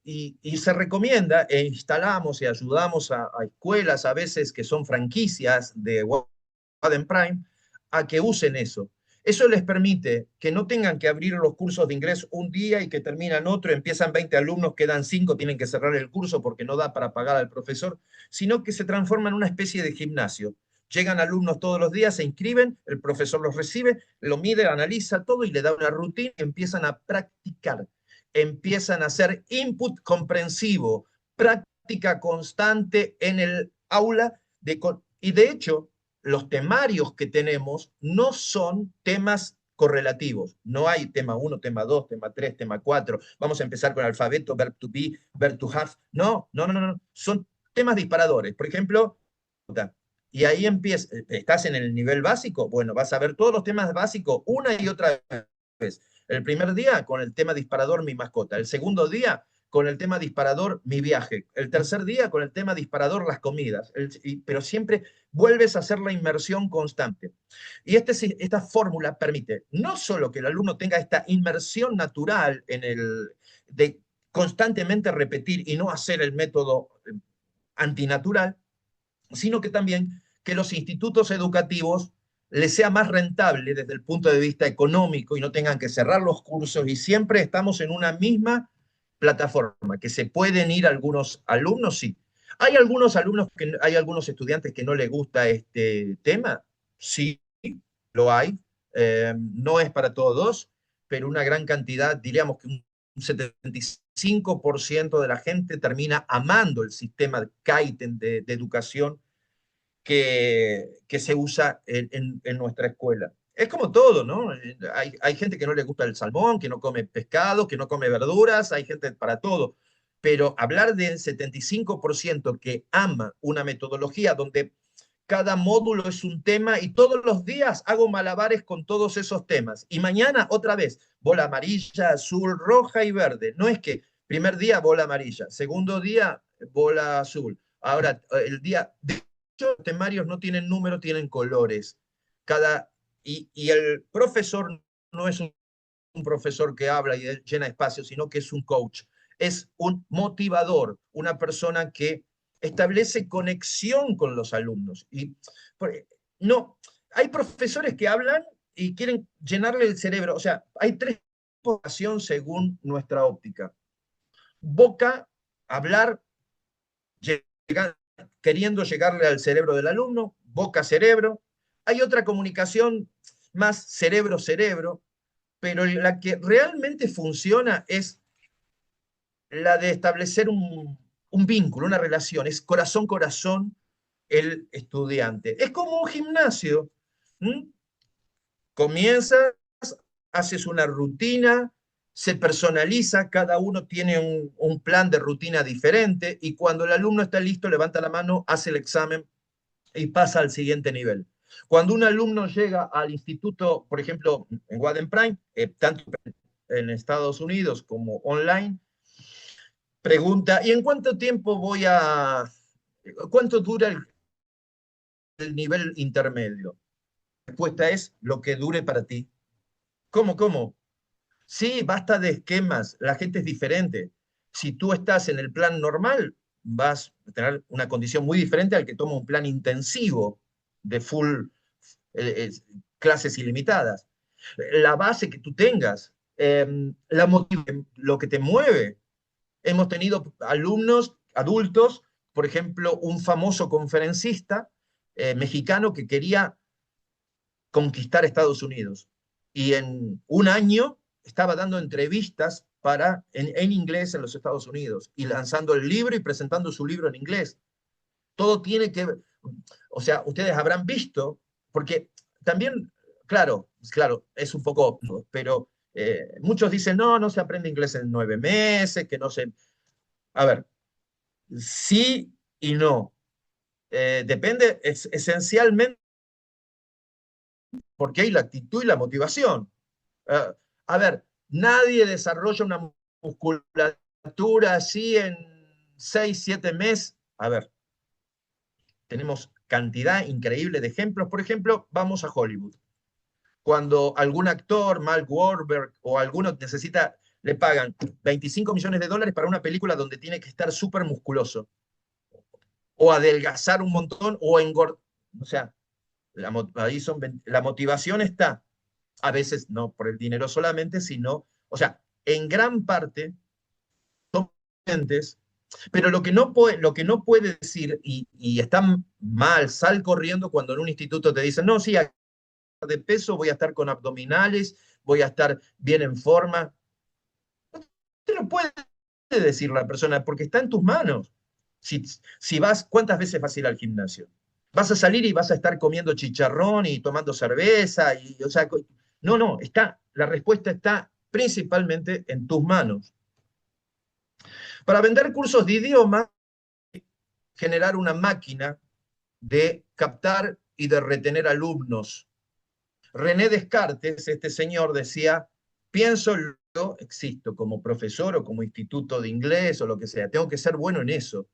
y se recomienda e instalamos y ayudamos a escuelas a veces que son franquicias de Waden Prime a que usen eso. Eso les permite que no tengan que abrir los cursos de inglés un día y que terminan otro, empiezan 20 alumnos, quedan 5, tienen que cerrar el curso porque no da para pagar al profesor, sino que se transforma en una especie de gimnasio. Llegan alumnos todos los días, se inscriben, el profesor los recibe, lo mide, analiza todo y le da una rutina y empiezan a practicar, empiezan a hacer input comprensivo, práctica constante en el aula y de hecho los temarios que tenemos no son temas correlativos. No hay tema 1, tema 2, tema 3, tema 4. Vamos a empezar con alfabeto, verb to be, verb to have. No, no, no, no. Son temas disparadores. Por ejemplo, y ahí empieza, estás en el nivel básico, bueno, vas a ver todos los temas básicos una y otra vez. El primer día con el tema disparador mi mascota, el segundo día con el tema disparador mi viaje, el tercer día con el tema disparador las comidas, pero siempre vuelves a hacer la inmersión constante. Y esta fórmula permite no solo que el alumno tenga esta inmersión natural de constantemente repetir y no hacer el método antinatural, sino que también que los institutos educativos les sea más rentable desde el punto de vista económico y no tengan que cerrar los cursos y siempre estamos en una misma plataforma, que se pueden ir algunos alumnos, sí. Hay algunos estudiantes que no les gusta este tema, sí, lo hay. No es para todos, pero una gran cantidad, diríamos que un 75% de la gente termina amando el sistema Kaiten de educación que se usa en nuestra escuela. Es como todo, ¿no? Hay gente que no le gusta el salmón, que no come pescado, que no come verduras, hay gente para todo. Pero hablar del 75% que ama una metodología donde cada módulo es un tema y todos los días hago malabares con todos esos temas. Y mañana otra vez, bola amarilla, azul, roja y verde. No es que primer día bola amarilla, segundo día bola azul. Ahora, el día, los temarios no tienen número, tienen colores. Y el profesor no es un profesor que habla y llena espacio, sino que es un coach. Es un motivador, una persona que establece conexión con los alumnos. No, hay profesores que hablan y quieren llenarle el cerebro. O sea, hay tres vocaciones según nuestra óptica. Boca, hablar, llegar, queriendo llegarle al cerebro del alumno, boca-cerebro. Hay otra comunicación más cerebro-cerebro, pero la que realmente funciona es la de establecer un vínculo, una relación, es corazón-corazón el estudiante. Es como un gimnasio. ¿Mm? Comienzas, haces una rutina, se personaliza, cada uno tiene un plan de rutina diferente y cuando el alumno está listo, levanta la mano, hace el examen y pasa al siguiente nivel. Cuando un alumno llega al instituto, por ejemplo, en Waden Prime, tanto en Estados Unidos como online, pregunta, ¿y en cuánto tiempo cuánto dura el nivel intermedio? La respuesta es lo que dure para ti. ¿Cómo? ¿Cómo? Sí, basta de esquemas, la gente es diferente. Si tú estás en el plan normal, vas a tener una condición muy diferente al que toma un plan intensivo de full eh, eh, clases ilimitadas. La base que tú tengas, lo que te mueve. Hemos tenido alumnos, adultos, por ejemplo, un famoso conferencista mexicano que quería conquistar Estados Unidos. Y en un año estaba dando entrevistas en inglés en los Estados Unidos y lanzando el libro y presentando su libro en inglés. Todo tiene que ver, o sea, ustedes habrán visto, porque también, claro, es un poco, pero muchos dicen, no, no se aprende inglés en 9 meses, que no se... A ver, sí y no. Depende esencialmente porque hay la actitud y la motivación. Uh, a ver, nadie desarrolla una musculatura así en 6, 7 meses. A ver, tenemos cantidad increíble de ejemplos. Por ejemplo, vamos a Hollywood. Cuando algún actor, Mark Wahlberg o alguno necesita, le pagan 25 millones de dólares para una película donde tiene que estar súper musculoso, o adelgazar un montón, o engordar. O sea, la motivación está, a veces no por el dinero solamente, sino, o sea, en gran parte son clientes, pero lo que no puede decir, y está mal, sal corriendo cuando en un instituto te dicen, no, sí, de peso voy a estar con abdominales, voy a estar bien en forma. No te lo puede decir la persona porque está en tus manos. Si vas, ¿cuántas veces vas a ir al gimnasio? Vas a salir y vas a estar comiendo chicharrón y tomando cerveza, o sea, no, la respuesta está principalmente en tus manos. Para vender cursos de idioma, generar una máquina de captar y de retener alumnos. René Descartes, este señor, decía, pienso, yo existo como profesor o como instituto de inglés o lo que sea, tengo que ser bueno en eso.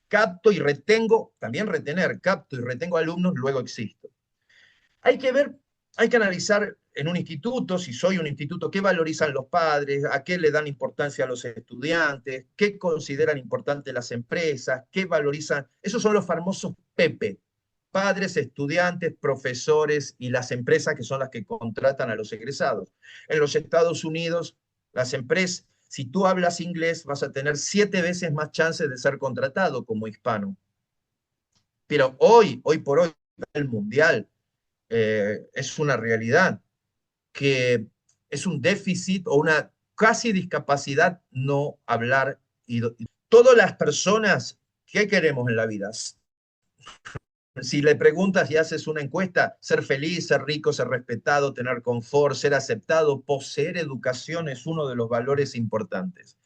Capto y retengo, también retener, capto y retengo alumnos, luego existo. Hay que ver, hay que analizar en un instituto, si soy un instituto, qué valorizan los padres, a qué le dan importancia a los estudiantes, qué consideran importante las empresas, qué valorizan. Esos son los famosos PEPE, padres, estudiantes, profesores y las empresas que son las que contratan a los egresados. En los Estados Unidos, las empresas, si tú hablas inglés, vas a tener 7 veces más chances de ser contratado como hispano. Pero hoy por hoy, el mundial, es una realidad que es un déficit o una casi discapacidad no hablar. Todas las personas, ¿qué queremos en la vida? Si le preguntas y haces una encuesta, ser feliz, ser rico, ser respetado, tener confort, ser aceptado, poseer educación es uno de los valores importantes.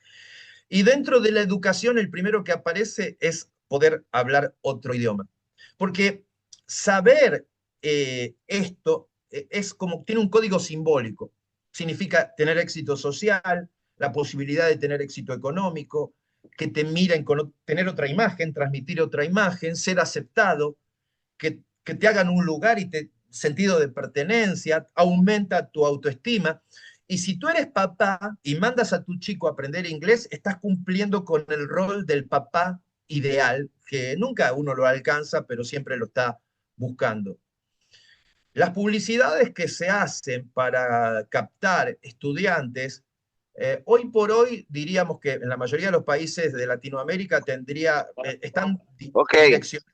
Y dentro de la educación, el primero que aparece es poder hablar otro idioma. Porque saber esto es como, tiene un código simbólico. Significa tener éxito social, la posibilidad de tener éxito económico, que te miren con tener otra imagen, transmitir otra imagen, ser aceptado, que te hagan un lugar y te sentido de pertenencia, aumenta tu autoestima. Y si tú eres papá y mandas a tu chico a aprender inglés, estás cumpliendo con el rol del papá ideal, que nunca uno lo alcanza, pero siempre lo está buscando. Las publicidades que se hacen para captar estudiantes, hoy por hoy diríamos que en la mayoría de los países de Latinoamérica están Ok, direccionadas,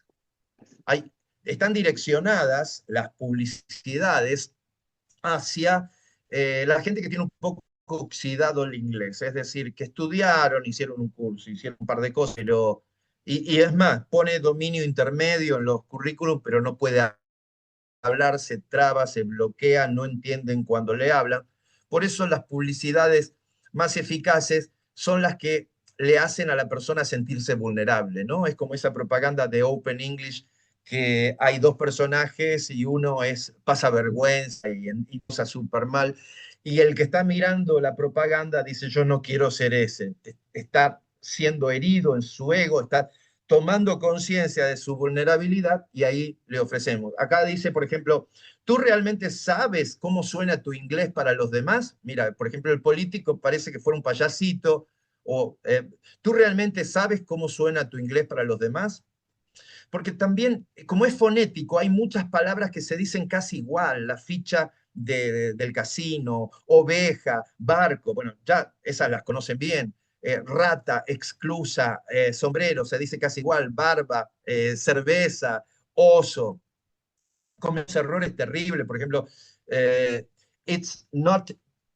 hay, están direccionadas las publicidades hacia la gente que tiene un poco oxidado el inglés, es decir, que estudiaron, hicieron un curso, hicieron un par de cosas, y es más, pone dominio intermedio en los currículums, pero no puede hablar, se traba, se bloquea, no entienden cuando le hablan. Por eso las publicidades más eficaces son las que le hacen a la persona sentirse vulnerable, ¿no? Es como esa propaganda de Open English que hay dos personajes y uno pasa vergüenza y usa súper mal. Y el que está mirando la propaganda dice, yo no quiero ser ese. Está siendo herido en su ego, está tomando conciencia de su vulnerabilidad y ahí le ofrecemos. Acá dice, por ejemplo, ¿tú realmente sabes cómo suena tu inglés para los demás? Mira, por ejemplo, el político parece que fuera un payasito, o ¿tú realmente sabes cómo suena tu inglés para los demás? Porque también, como es fonético, hay muchas palabras que se dicen casi igual, la ficha del casino, oveja, barco, bueno, ya esas las conocen bien, rata, exclusa, sombrero, se dice casi igual, barba, cerveza, oso, comes errores terribles, por ejemplo, eh, it's not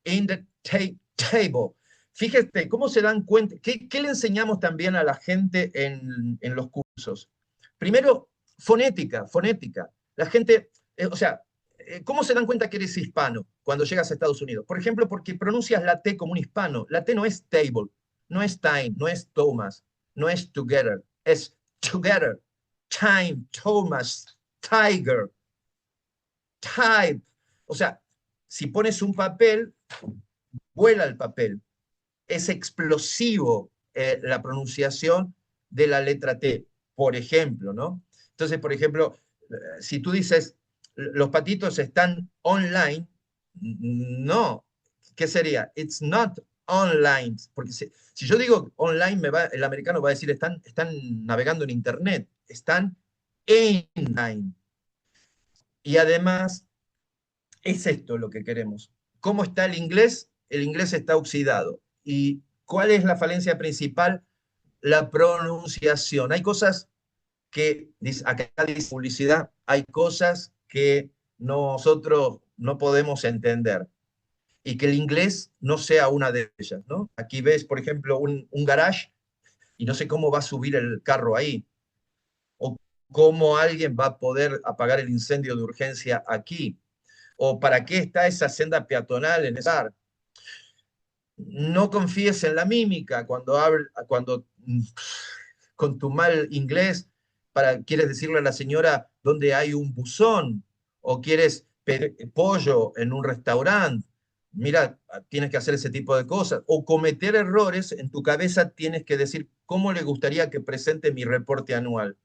in the table. Fíjate, ¿cómo se dan cuenta? ¿Qué le enseñamos también a la gente en los cursos? Primero, fonética, fonética. La gente, o sea, ¿cómo se dan cuenta que eres hispano cuando llegas a Estados Unidos? Por ejemplo, porque pronuncias la T como un hispano. La T no es table, no es time, no es Thomas, no es together, es together, time, Thomas, tiger, type. O sea, si pones un papel, vuela el papel. Es explosivo la pronunciación de la letra T, por ejemplo, ¿no? Entonces, por ejemplo, si tú dices, los patitos están online, no. ¿Qué sería? It's not online. Porque si yo digo online, el americano va a decir, están navegando en Internet, están en online. Y además, es esto lo que queremos. ¿Cómo está el inglés? El inglés está oxidado. ¿Y cuál es la falencia principal? La pronunciación. Hay cosas que, acá dice publicidad, hay cosas que nosotros no podemos entender y que el inglés no sea una de ellas, ¿no? Aquí ves, por ejemplo, un garage y no sé cómo va a subir el carro ahí o cómo alguien va a poder apagar el incendio de urgencia aquí o para qué está esa senda peatonal en ese lugar. No confíes en la mímica cuando con tu mal inglés quieres decirle a la señora dónde hay un buzón o quieres pedir pollo en un restaurante. Mira, tienes que hacer ese tipo de cosas. O cometer errores, en tu cabeza tienes que decir cómo le gustaría que presente mi reporte anual.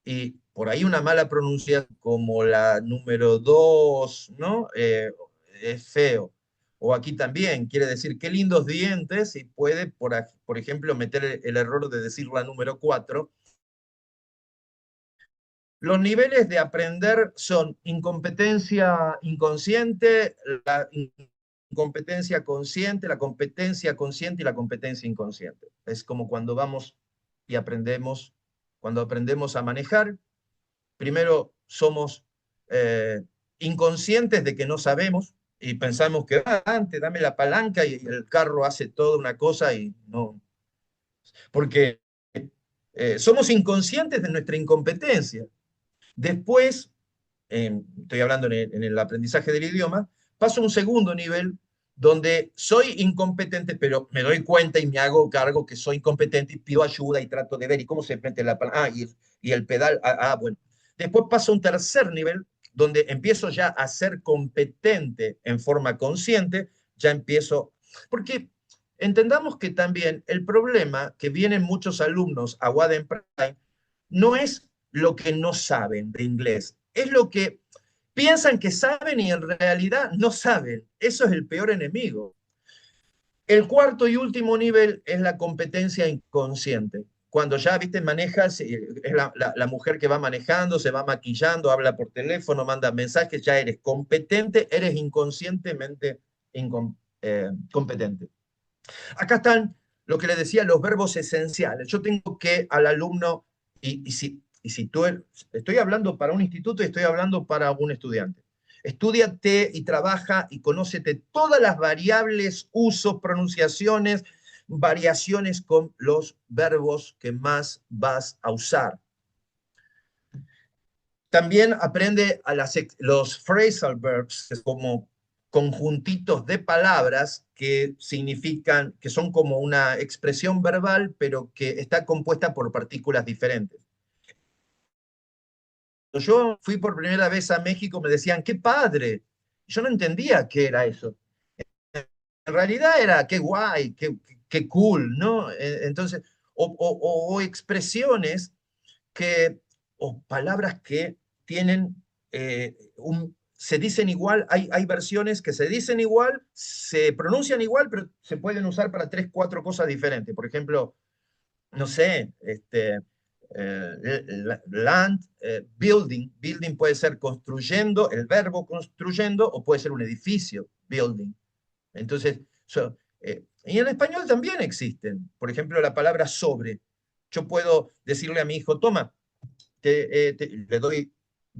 Y por ahí una mala pronunciación como la número 2, ¿no? Es feo. O aquí también quiere decir qué lindos dientes y puede, por ejemplo, meter el error de decir la número 4. Los niveles de aprender son incompetencia inconsciente, la incompetencia consciente, la competencia consciente y la competencia inconsciente. Es como cuando vamos y aprendemos, cuando aprendemos a manejar, primero somos eh, inconscientes de que no sabemos y pensamos que antes dame la palanca y el carro hace toda una cosa y no, porque somos inconscientes de nuestra incompetencia. Después, estoy hablando en el aprendizaje del idioma, paso a un segundo nivel donde soy incompetente, pero me doy cuenta y me hago cargo que soy incompetente y pido ayuda y trato de ver y cómo se mete la palanca. Y el pedal, bueno. Después paso a un tercer nivel donde empiezo ya a ser competente en forma consciente, ya empiezo, porque entendamos que también el problema que vienen muchos alumnos a Waden Prime no es lo que no saben de inglés, es lo que piensan que saben y en realidad no saben. Eso es el peor enemigo. El cuarto y último nivel es la competencia inconsciente. Cuando ya, viste, manejas, es la mujer que va manejando, se va maquillando, habla por teléfono, manda mensajes, ya eres competente, eres inconscientemente competente. Acá están lo que le decía, los verbos esenciales. Yo tengo que al alumno, y si tú, estoy hablando para un instituto y estoy hablando para un estudiante. Estúdiate y trabaja y conócete todas las variables, usos, pronunciaciones, variaciones con los verbos que más vas a usar. También aprende los phrasal verbs, como conjuntitos de palabras que significan, que son como una expresión verbal, pero que está compuesta por partículas diferentes. Cuando yo fui por primera vez a México, me decían, ¡qué padre! Yo no entendía qué era eso. En realidad era, qué guay, qué cool, ¿no? Entonces, o expresiones o palabras que tienen se dicen igual, hay versiones que se dicen igual, se pronuncian igual, pero se pueden usar para tres, cuatro cosas diferentes. Por ejemplo, no sé, land, building. Building puede ser construyendo, el verbo construyendo, o puede ser un edificio, building. Entonces, y en español también existen. Por ejemplo, la palabra sobre. Yo puedo decirle a mi hijo, toma, le doy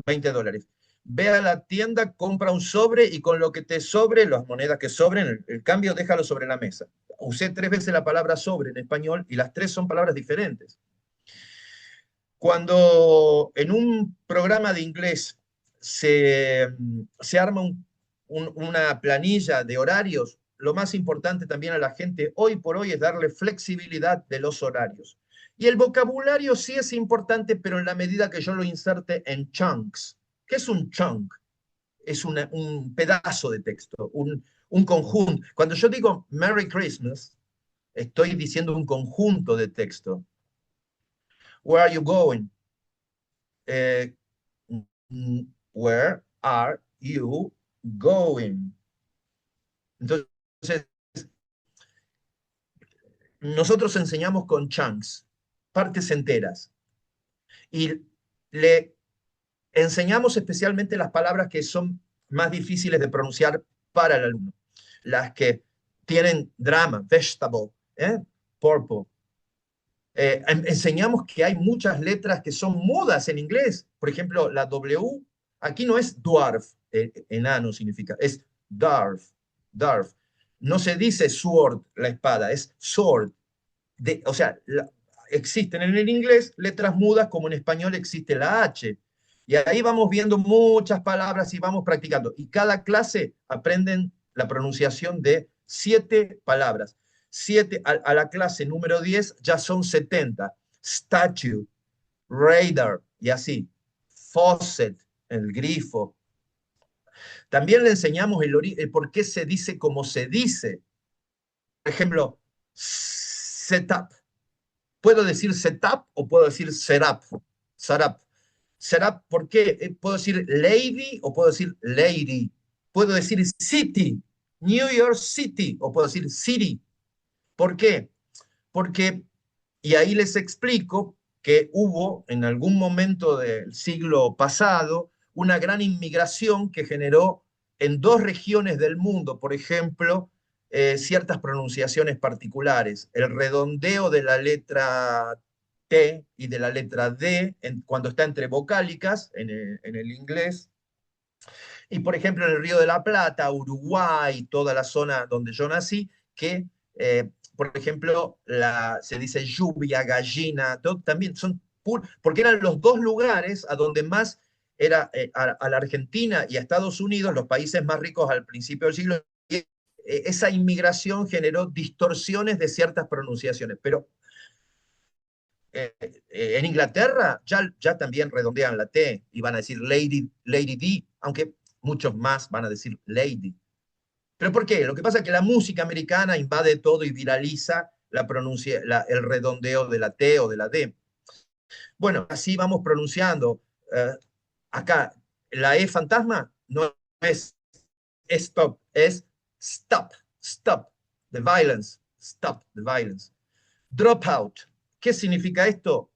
$20. Ve a la tienda, compra un sobre y con lo que te sobre, las monedas que sobren, el cambio, déjalo sobre la mesa. Usé 3 veces la palabra sobre en español y las 3 son palabras diferentes. Cuando en un programa de inglés se arma una planilla de horarios, lo más importante también a la gente hoy por hoy es darle flexibilidad de los horarios. Y el vocabulario sí es importante, pero en la medida que yo lo inserte en chunks. ¿Qué es un chunk? Es un pedazo de texto, un conjunto. Cuando yo digo Merry Christmas, estoy diciendo un conjunto de texto. Where are you going? Where are you going? Entonces, nosotros enseñamos con chunks, partes enteras, y le enseñamos especialmente las palabras que son más difíciles de pronunciar para el alumno, las que tienen drama, vegetable, purple. Enseñamos que hay muchas letras que son mudas en inglés. Por ejemplo, la W, aquí no es dwarf, enano significa, es dwarf, dwarf. No se dice sword, la espada, es sword. O sea, existen en el inglés letras mudas como en español existe la H. Y ahí vamos viendo muchas palabras y vamos practicando. Y cada clase aprenden la pronunciación de 7 palabras. 7 a la clase número 10 ya son 70. Statue, radar y así. Faucet, el grifo. También le enseñamos el por qué se dice como se dice. Por ejemplo, setup. Puedo decir setup o puedo decir setup. Setup. Setup, ¿por qué? Puedo decir lady o puedo decir lady. Puedo decir city, New York City, o puedo decir city. ¿Por qué? Porque, y ahí les explico que hubo en algún momento del siglo pasado una gran inmigración que generó en 2 regiones del mundo, por ejemplo, ciertas pronunciaciones particulares. El redondeo de la letra T y de la letra D cuando está entre vocálicas en el inglés. Y por ejemplo, en el Río de la Plata, Uruguay, toda la zona donde yo nací, que por ejemplo, se dice lluvia, gallina, también son porque eran los 2 lugares a donde más era a la Argentina y a Estados Unidos, los países más ricos al principio del siglo. Y esa inmigración generó distorsiones de ciertas pronunciaciones, pero en Inglaterra ya también redondean la T y van a decir Lady D, aunque muchos más van a decir Lady. ¿Pero por qué? Lo que pasa es que la música americana invade todo y viraliza el redondeo de la T o de la D. Bueno, así vamos pronunciando. Acá, la E fantasma no es stop, es stop, stop, the violence, stop the violence. Dropout, ¿qué significa esto?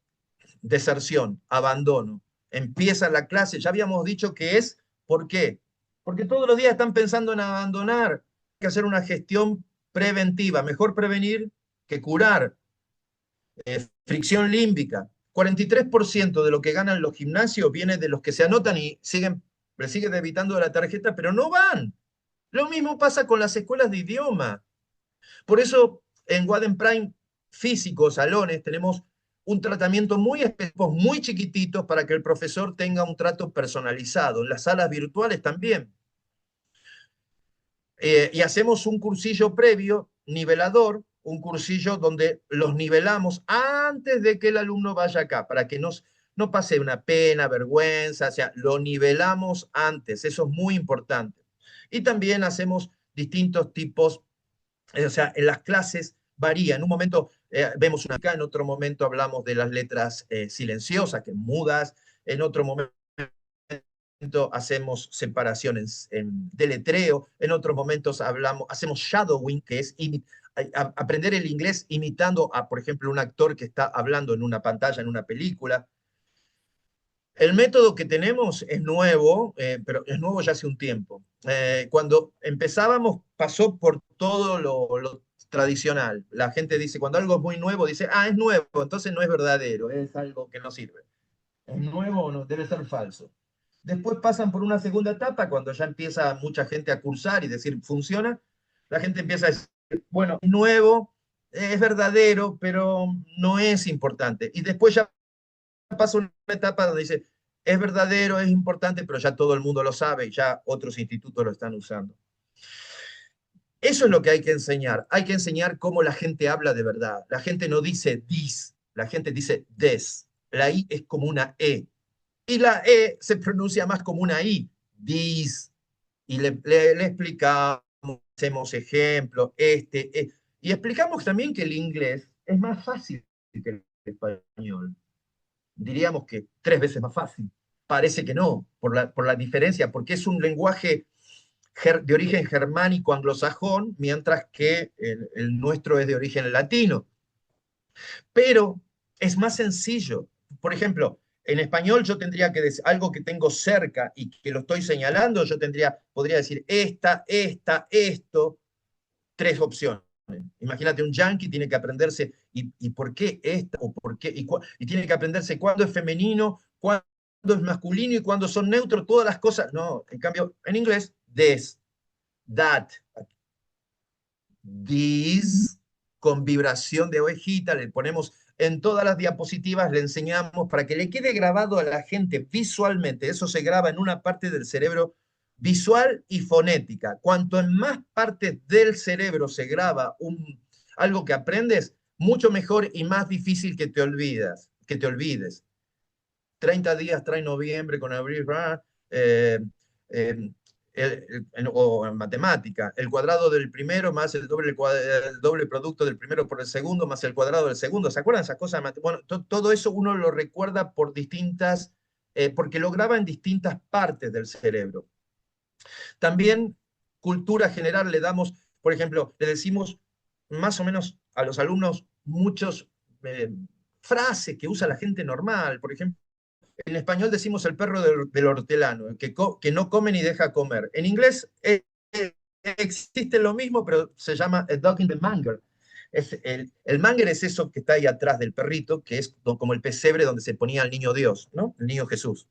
Deserción, abandono. Empieza la clase, ya habíamos dicho que es, ¿por qué? Porque todos los días están pensando en abandonar. Hay que hacer una gestión preventiva, mejor prevenir que curar. Fricción límbica. 43% de lo que ganan los gimnasios viene de los que se anotan y le siguen debitando de la tarjeta, pero no van. Lo mismo pasa con las escuelas de idioma. Por eso en Waden Prime, físicos, salones, tenemos un tratamiento muy específico, muy chiquititos para que el profesor tenga un trato personalizado. En las salas virtuales también. Y hacemos un cursillo previo, nivelador, un cursillo donde los nivelamos antes de que el alumno vaya acá, para que no pase una pena, vergüenza, o sea, lo nivelamos antes, eso es muy importante. Y también hacemos distintos tipos, o sea, en las clases varía. En un momento vemos una acá, en otro momento hablamos de las letras silenciosas, que mudas, en otro momento hacemos separaciones en deletreo, en otros momentos hacemos shadowing, que es aprender el inglés imitando a, por ejemplo, un actor que está hablando en una pantalla, en una película. El método que tenemos es nuevo, pero es nuevo ya hace un tiempo. Cuando empezábamos pasó por todo lo tradicional. La gente dice, cuando algo es muy nuevo, dice, ah, es nuevo, entonces no es verdadero, es algo que no sirve. ¿Es nuevo o no? Debe ser falso. Después pasan por una segunda etapa, cuando ya empieza mucha gente a cursar y decir, funciona, la gente empieza a decir, bueno, es nuevo, es verdadero, pero no es importante. Y después ya pasa una etapa donde dice, es verdadero, es importante, pero ya todo el mundo lo sabe y ya otros institutos lo están usando. Eso es lo que hay que enseñar. Hay que enseñar cómo la gente habla de verdad. La gente no dice dis, la gente dice des. La I es como una E. Y la E se pronuncia más como una I. Dis. Y le explicamos, hacemos ejemplos, y explicamos también que el inglés es más fácil que el español. Diríamos que 3 veces más fácil. Parece que no, por la diferencia, porque es un lenguaje de origen germánico anglosajón, mientras que el nuestro es de origen latino. Pero es más sencillo. Por ejemplo, en español yo tendría que decir algo que tengo cerca y que lo estoy señalando, podría decir esto, 3 opciones. Imagínate, un yankee tiene que aprenderse y por qué esta, o por qué, y tiene que aprenderse cuándo es femenino, cuándo es masculino y cuándo son neutros, todas las cosas. No, en cambio, en inglés, this, that, this, con vibración de ovejita, le ponemos en todas las diapositivas, le enseñamos para que le quede grabado a la gente visualmente. Eso se graba en una parte del cerebro visual y fonética. Cuanto en más partes del cerebro se graba algo que aprendes, mucho mejor y más difícil que te olvides. 30 días trae noviembre con abril, eh, eh, o en matemática, el cuadrado del primero más el doble producto del primero por el segundo más el cuadrado del segundo. ¿Se acuerdan esas cosas? Bueno, todo eso uno lo recuerda porque lo graba en distintas partes del cerebro. También cultura general le damos, por ejemplo, le decimos más o menos a los alumnos muchos frases que usa la gente normal. Por ejemplo, en español decimos el perro del hortelano, que no come ni deja comer. En inglés existe lo mismo, pero se llama a dog in the manger. El manger es eso que está ahí atrás del perrito, que es como el pesebre donde se ponía el niño Dios, ¿no? El niño Jesús.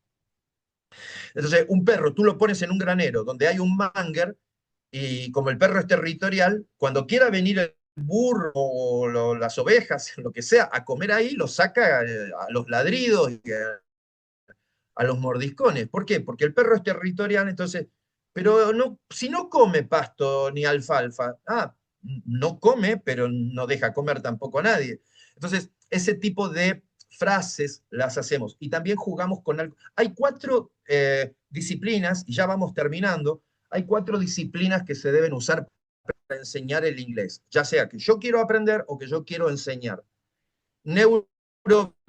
Entonces, un perro, tú lo pones en un granero donde hay un manger, y como el perro es territorial, cuando quiera venir el burro o las ovejas, lo que sea, a comer ahí, lo saca a los ladridos y a los mordiscones. ¿Por qué? Porque el perro es territorial, entonces, pero no, si no come pasto ni alfalfa, no come, pero no deja comer tampoco a nadie. Entonces, ese tipo de frases las hacemos. Y también jugamos con algo. Hay 4 disciplinas, y ya vamos terminando, hay 4 disciplinas que se deben usar para enseñar el inglés, ya sea que yo quiero aprender o que yo quiero enseñar. Neuróbica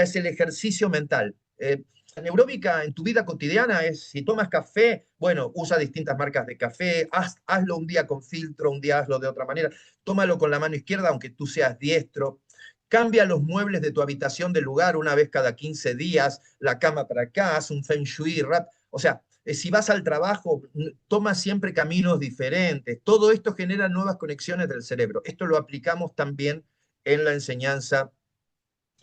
es el ejercicio mental. Neuróbica en tu vida cotidiana es, si tomas café, bueno, usa distintas marcas de café, hazlo un día con filtro, un día hazlo de otra manera, tómalo con la mano izquierda aunque tú seas diestro, cambia los muebles de tu habitación de lugar una vez cada 15 días, la cama para acá, haz un feng shui, o sea, si vas al trabajo, toma siempre caminos diferentes, todo esto genera nuevas conexiones del cerebro, esto lo aplicamos también en la enseñanza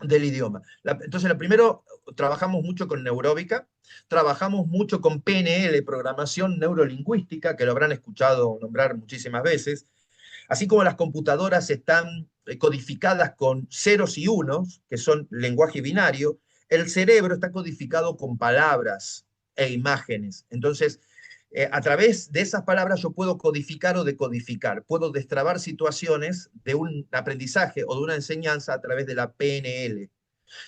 del idioma. Entonces, lo primero, trabajamos mucho con neuróbica, trabajamos mucho con PNL, programación neurolingüística, que lo habrán escuchado nombrar muchísimas veces. Así como las computadoras están codificadas con ceros y unos, que son lenguaje binario, el cerebro está codificado con palabras e imágenes. Entonces, a través de esas palabras yo puedo codificar o decodificar, puedo destrabar situaciones de un aprendizaje o de una enseñanza a través de la PNL.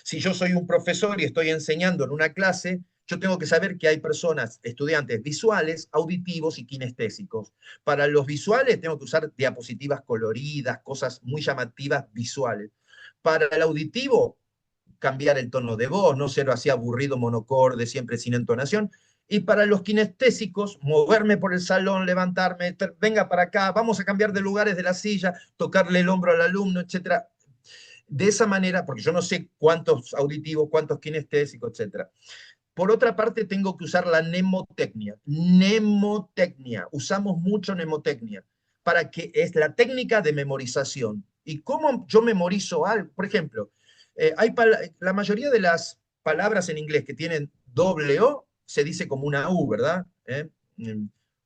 Si yo soy un profesor y estoy enseñando en una clase, yo tengo que saber que hay personas, estudiantes visuales, auditivos y kinestésicos. Para los visuales tengo que usar diapositivas coloridas, cosas muy llamativas visuales. Para el auditivo, cambiar el tono de voz, no ser así aburrido, monocorde, siempre sin entonación. Y para los kinestésicos, moverme por el salón, levantarme, venga para acá, vamos a cambiar de lugares de la silla, tocarle el hombro al alumno, etcétera. De esa manera, porque yo no sé cuántos auditivos, cuántos kinestésicos, etcétera. Por otra parte, tengo que usar la mnemotecnia. Mnemotecnia. Usamos mucho mnemotecnia para que es la técnica de memorización. ¿Y cómo yo memorizo algo? Por ejemplo, la mayoría de las palabras en inglés que tienen doble O se dice como una U, ¿verdad?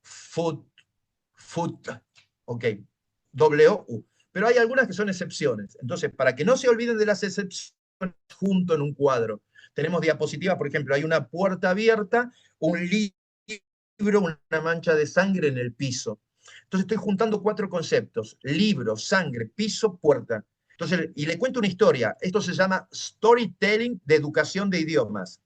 Foot, foot, ok, doble O, U. Pero hay algunas que son excepciones. Entonces, para que no se olviden de las excepciones junto en un cuadro, tenemos diapositivas, por ejemplo, hay una puerta abierta, un libro, una mancha de sangre en el piso. Entonces estoy juntando cuatro conceptos: libro, sangre, piso, puerta. Entonces, y le cuento una historia. Esto se llama storytelling de educación de idiomas.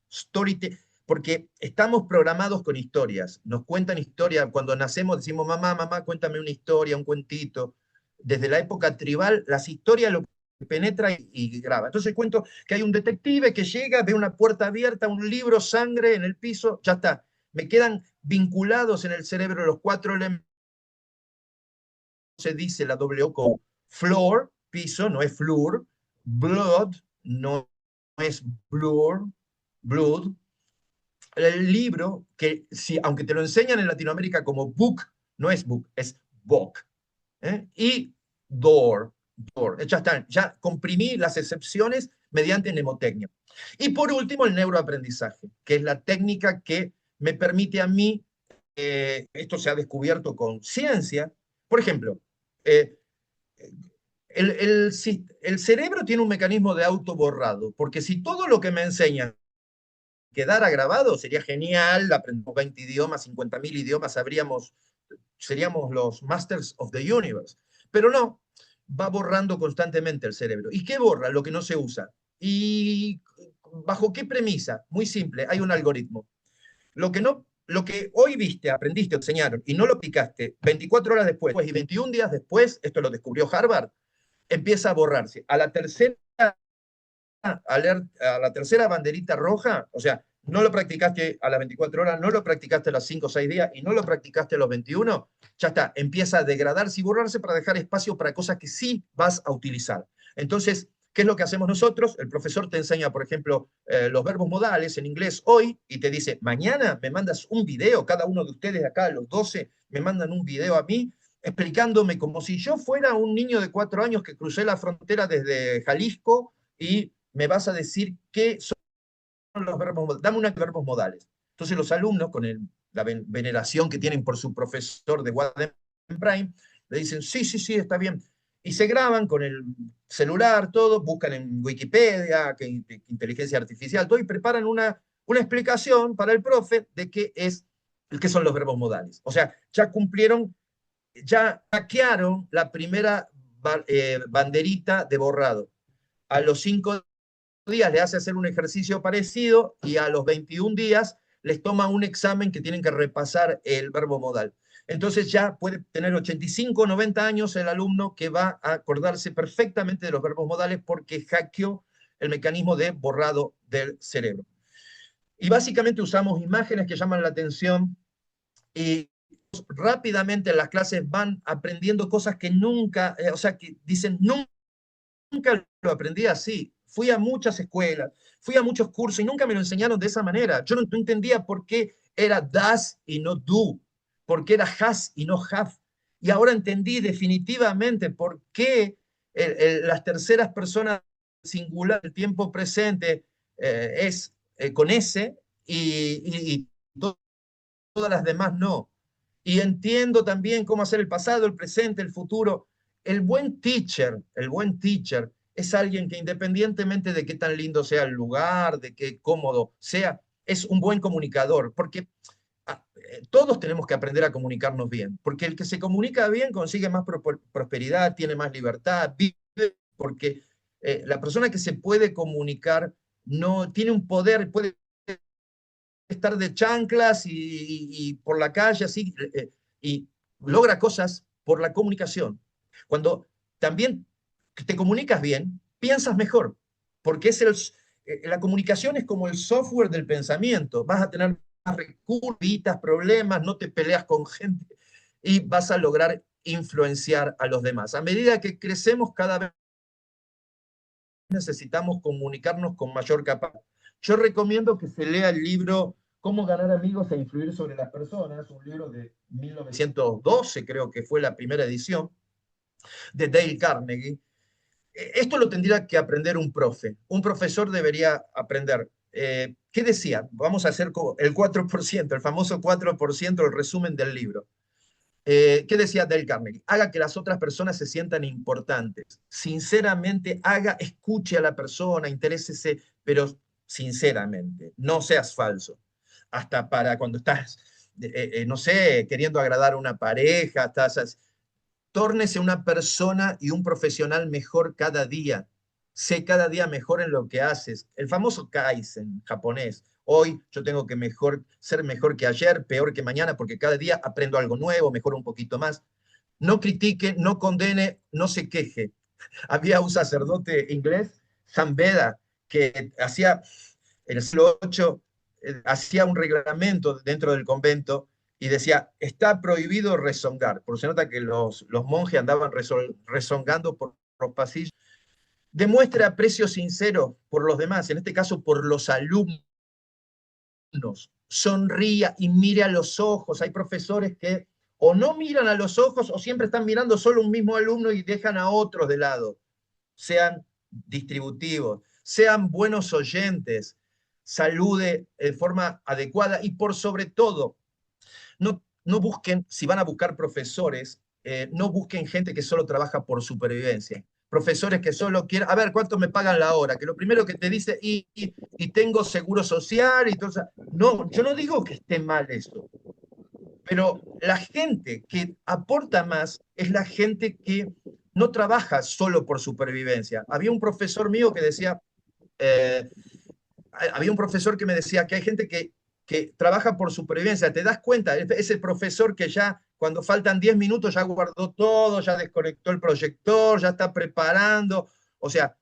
Porque estamos programados con historias. Nos cuentan historias. Cuando nacemos decimos, mamá, mamá, cuéntame una historia, un cuentito. Desde la época tribal, las historias lo penetra y graba. Entonces cuento que hay un detective que llega, ve una puerta abierta, un libro, sangre en el piso, ya está. Me quedan vinculados en el cerebro los cuatro elementos. Se dice la doble O como floor, piso, no es flur, blood, no es blur, blood. El libro, que si, aunque te lo enseñan en Latinoamérica como book, no es book, es book. Y door, door. Ya están, ya comprimí las excepciones mediante mnemotecnia. Y por último, el neuroaprendizaje, que es la técnica que me permite a mí, esto se ha descubierto con ciencia, por ejemplo, eh, el cerebro tiene un mecanismo de autoborrado, porque si todo lo que me enseñan quedara grabado, sería genial, aprendemos 20 idiomas, 50.000 idiomas, seríamos los masters of the universe. Pero no, va borrando constantemente el cerebro. ¿Y qué borra? Lo que no se usa. ¿Y bajo qué premisa? Muy simple, hay un algoritmo. Lo que hoy viste, aprendiste, enseñaron y no lo aplicaste 24 horas después y 21 días después, esto lo descubrió Harvard, empieza a borrarse. A la tercera banderita roja, o sea, no lo practicaste a las 24 horas, no lo practicaste a los 5 o 6 días y no lo practicaste a los 21, ya está, empieza a degradarse y borrarse para dejar espacio para cosas que sí vas a utilizar. Entonces, ¿qué es lo que hacemos nosotros? El profesor te enseña, por ejemplo, los verbos modales en inglés hoy y te dice, mañana me mandas un video, cada uno de ustedes acá, los 12, me mandan un video a mí explicándome como si yo fuera un niño de 4 años que crucé la frontera desde Jalisco y me vas a decir qué son los verbos modales. Dame unos verbos modales. Entonces los alumnos, con la veneración que tienen por su profesor de Wadden Prime, le dicen, sí, sí, sí, está bien. Y se graban con el celular, todo, buscan en Wikipedia, inteligencia artificial, todo, y preparan una explicación para el profe de qué son los verbos modales. O sea, ya cumplieron, ya hackearon la primera banderita de borrado. A los 5 días le hace hacer un ejercicio parecido y a los 21 días les toma un examen que tienen que repasar el verbo modal. Entonces ya puede tener 85 o 90 años el alumno que va a acordarse perfectamente de los verbos modales porque hackeó el mecanismo de borrado del cerebro. Y básicamente usamos imágenes que llaman la atención y rápidamente en las clases van aprendiendo cosas que nunca, o sea, que dicen, nunca lo aprendí así. Fui a muchas escuelas, fui a muchos cursos y nunca me lo enseñaron de esa manera. Yo no entendía por qué era das y no do, por qué era has y no have. Y ahora entendí definitivamente por qué las terceras personas singular, el tiempo presente es con S y todas las demás no. Y entiendo también cómo hacer el pasado, el presente, el futuro. El buen teacher es alguien que independientemente de qué tan lindo sea el lugar, de qué cómodo sea, es un buen comunicador, porque todos tenemos que aprender a comunicarnos bien, porque el que se comunica bien consigue más prosperidad, tiene más libertad, vive, porque la persona que se puede comunicar no tiene un poder, puede estar de chanclas y por la calle así, y logra cosas por la comunicación. Cuando también te comunicas bien, piensas mejor, porque la comunicación es como el software del pensamiento. Vas a tener más recursos, evitas problemas, no te peleas con gente y vas a lograr influenciar a los demás. A medida que crecemos, cada vez necesitamos comunicarnos con mayor capacidad. Yo recomiendo que se lea el libro Cómo ganar amigos e influir sobre las personas, un libro de 1912, creo que fue la primera edición, de Dale Carnegie. Esto lo tendría que aprender un profe. Un profesor debería aprender. ¿Qué decía? Vamos a hacer el 4%, el famoso 4%, el resumen del libro. ¿Qué decía Dale Carnegie? Haga que las otras personas se sientan importantes. Sinceramente, escuche a la persona, interésese, pero sinceramente, no seas falso. Hasta para cuando estás, no sé, queriendo agradar a una pareja, tórnese una persona y un profesional mejor cada día. Sé cada día mejor en lo que haces. El famoso Kaizen japonés. Hoy yo tengo que ser mejor que ayer, peor que mañana, porque cada día aprendo algo nuevo, mejoro un poquito más. No critique, no condene, no se queje. Había un sacerdote inglés, San Beda, que hacía, en el siglo VIII, hacía un reglamento dentro del convento y decía, está prohibido rezongar, porque se nota que los monjes andaban rezongando por los pasillos. Demuestre aprecio sincero por los demás, en este caso por los alumnos. Sonría y mire a los ojos. Hay profesores que o no miran a los ojos o siempre están mirando solo un mismo alumno y dejan a otros de lado. Sean distributivos, sean buenos oyentes, salude de forma adecuada y por sobre todo, no busquen, si van a buscar profesores, no busquen gente que solo trabaja por supervivencia. Profesores que solo quieren, a ver, ¿cuánto me pagan la hora? Que lo primero que te dice, y tengo seguro social, y todo eso. No, yo no digo que esté mal eso, pero la gente que aporta más es la gente que no trabaja solo por supervivencia. Había un profesor mío que decía, eh, había un profesor que me decía que hay gente que trabaja por supervivencia. ¿Te das cuenta? Es el profesor que ya cuando faltan 10 minutos ya guardó todo, ya desconectó el proyector, ya está preparando. O sea,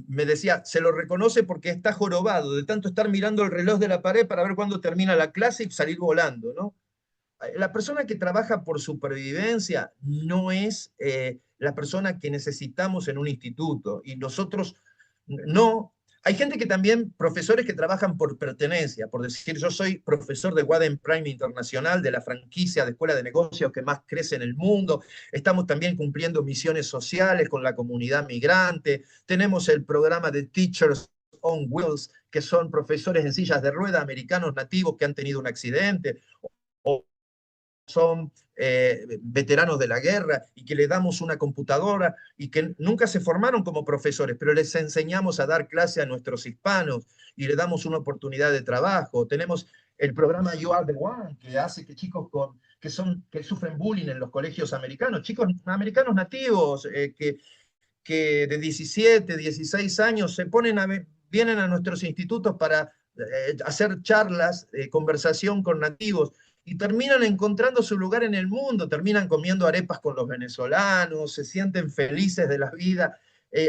me decía, se lo reconoce porque está jorobado de tanto estar mirando el reloj de la pared para ver cuándo termina la clase y salir volando, ¿no? La persona que trabaja por supervivencia no es la persona que necesitamos en un instituto. Y nosotros no. Hay gente que también, profesores que trabajan por pertenencia, por decir, yo soy profesor de Waden Prime Internacional, de la franquicia de escuela de negocios que más crece en el mundo. Estamos también cumpliendo misiones sociales con la comunidad migrante. Tenemos el programa de Teachers on Wheels, que son profesores en sillas de rueda americanos nativos que han tenido un accidente o son veteranos de la guerra y que le damos una computadora y que nunca se formaron como profesores, pero les enseñamos a dar clase a nuestros hispanos y le damos una oportunidad de trabajo. Tenemos el programa You Are the One, que hace que chicos que sufren bullying en los colegios americanos, chicos americanos nativos, que de 17, 16 años vienen a nuestros institutos para hacer charlas, conversación con nativos y terminan encontrando su lugar en el mundo, terminan comiendo arepas con los venezolanos, se sienten felices de la vida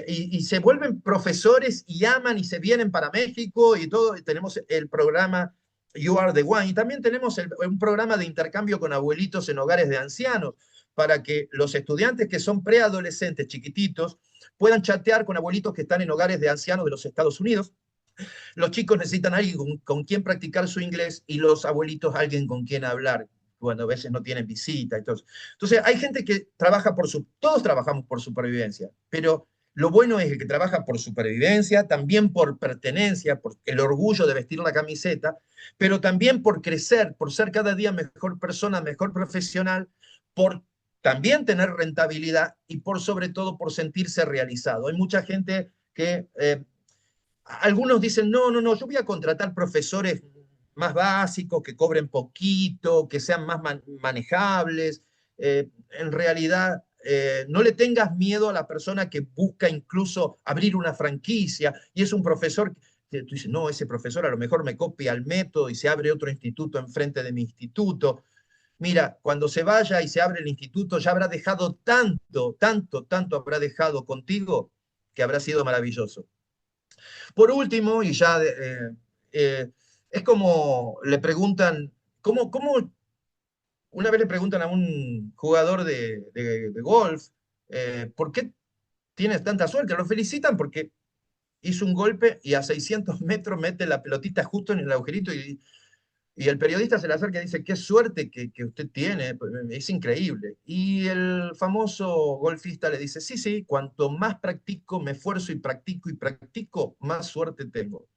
y se vuelven profesores y aman y se vienen para México y todo. Y tenemos el programa You Are the One y también tenemos un programa de intercambio con abuelitos en hogares de ancianos para que los estudiantes que son preadolescentes chiquititos puedan chatear con abuelitos que están en hogares de ancianos de los Estados Unidos. Los chicos necesitan a alguien con quien practicar su inglés y los abuelitos alguien con quien hablar cuando a veces no tienen visita. Entonces hay gente que trabaja todos trabajamos por supervivencia, pero lo bueno es que trabaja por supervivencia, también por pertenencia, por el orgullo de vestir la camiseta, pero también por crecer, por ser cada día mejor persona, mejor profesional, por también tener rentabilidad y por sobre todo por sentirse realizado. Hay mucha gente que algunos dicen, no, no, no, yo voy a contratar profesores más básicos, que cobren poquito, que sean más manejables. En realidad, no le tengas miedo a la persona que busca incluso abrir una franquicia y es un profesor. tú dices, no, ese profesor a lo mejor me copia el método y se abre otro instituto enfrente de mi instituto. Mira, cuando se vaya y se abre el instituto, ya habrá dejado tanto, tanto, tanto habrá dejado contigo que habrá sido maravilloso. Por último, y ya es como le preguntan, ¿cómo una vez le preguntan a un jugador de golf, ¿por qué tienes tanta suerte? Lo felicitan porque hizo un golpe y a 600 metros mete la pelotita justo en el agujerito y el periodista se le acerca y dice, qué suerte que usted tiene, es increíble. Y el famoso golfista le dice, sí, sí, cuanto más practico, me esfuerzo y practico, más suerte tengo.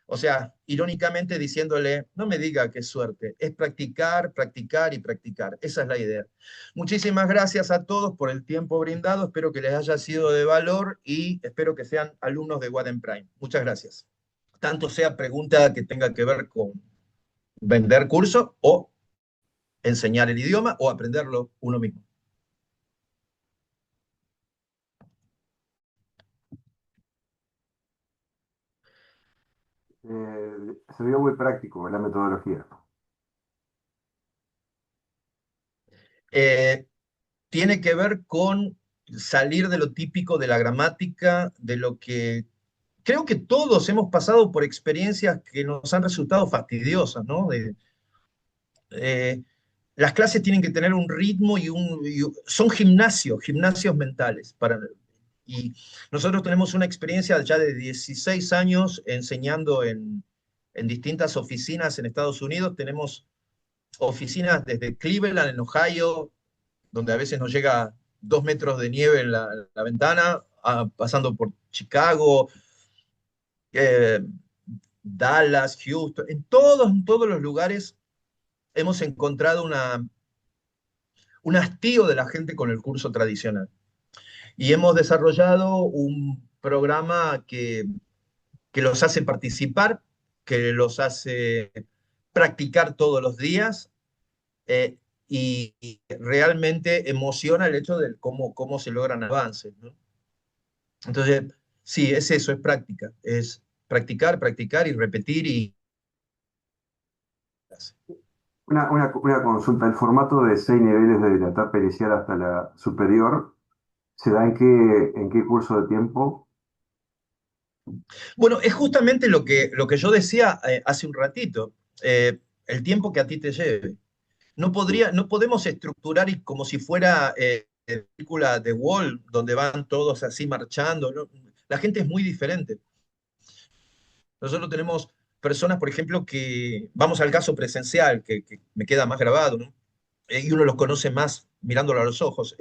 O sea, irónicamente diciéndole, no me diga qué suerte, es practicar, practicar y practicar. Esa es la idea. Muchísimas gracias a todos por el tiempo brindado. Espero que les haya sido de valor y espero que sean alumnos de Waden Prime. Muchas gracias. Tanto sea pregunta que tenga que ver con vender cursos o enseñar el idioma o aprenderlo uno mismo. Se vio muy práctico la metodología. Eh, Tiene que ver con salir de lo típico de la gramática, de lo que creo que todos hemos pasado por experiencias que nos han resultado fastidiosas, ¿no? Eh, las clases tienen que tener un ritmo son gimnasios mentales. Y nosotros tenemos una experiencia ya de 16 años enseñando en distintas oficinas en Estados Unidos. Tenemos oficinas desde Cleveland, en Ohio, donde a veces nos llega 2 metros de nieve en la ventana, pasando por Chicago, eh, Dallas, Houston, en todos los lugares hemos encontrado un hastío de la gente con el curso tradicional. Y hemos desarrollado un programa que los hace participar, que los hace practicar todos los días eh, y realmente emociona el hecho de cómo se logran avances, ¿no? Entonces, sí, es eso, es práctica, es practicar, practicar y repetir y... Una consulta, el formato de 6 niveles de la etapa inicial hasta la superior, ¿se da en qué curso de tiempo? Bueno, es justamente lo que yo decía hace un ratito, el tiempo que a ti te lleve. No podemos estructurar como si fuera película de Wall, donde van todos así marchando, ¿no? La gente es muy diferente. Nosotros tenemos personas, por ejemplo, que, vamos al caso presencial, que me queda más grabado, ¿no? Y uno los conoce más mirándolo a los ojos.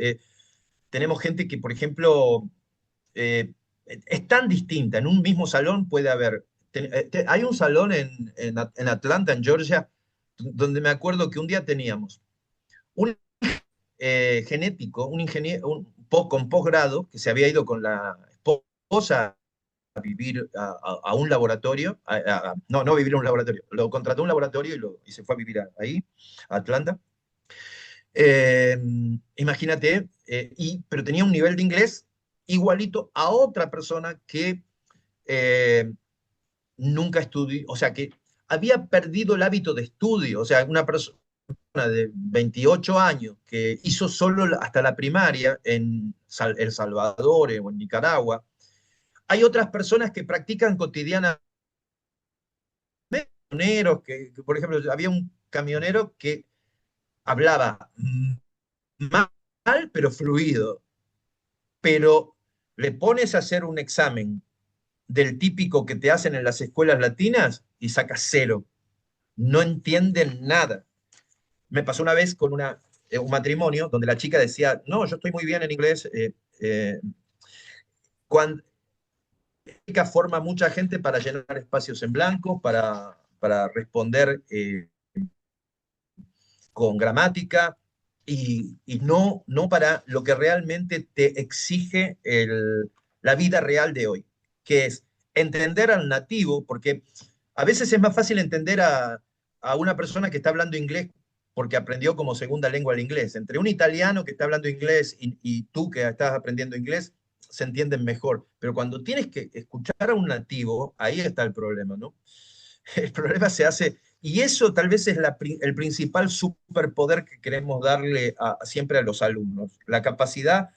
Tenemos gente que, por ejemplo, eh, es tan distinta. En un mismo salón puede haber. Hay un salón en Atlanta, en Georgia, donde me acuerdo que un día teníamos un genético, un ingeniero con posgrado, que se había ido con la esposa a vivir a un laboratorio, no vivir en un laboratorio, lo contrató un laboratorio y se fue a vivir ahí, a Atlanta. Eh, Imagínate, pero tenía un nivel de inglés igualito a otra persona que eh, nunca estudió, o sea, que había perdido el hábito de estudio, o sea, una persona de 28 años que hizo solo hasta la primaria en El Salvador o en Nicaragua. Hay otras personas que practican cotidianamente, por ejemplo, había un camionero que hablaba mal, pero fluido, pero le pones a hacer un examen del típico que te hacen en las escuelas latinas y sacas cero. No entienden nada. Me pasó una vez con un matrimonio donde la chica decía, no, yo estoy muy bien en inglés. Cuando forma mucha gente para llenar espacios en blanco, para responder con gramática y no para lo que realmente te exige la vida real de hoy, que es entender al nativo, porque a veces es más fácil entender a una persona que está hablando inglés porque aprendió como segunda lengua el inglés. Entre un italiano que está hablando inglés y tú que estás aprendiendo inglés, se entienden mejor, pero cuando tienes que escuchar a un nativo, ahí está el problema, ¿no? El problema se hace, y eso tal vez es el principal superpoder que queremos darle siempre a los alumnos, la capacidad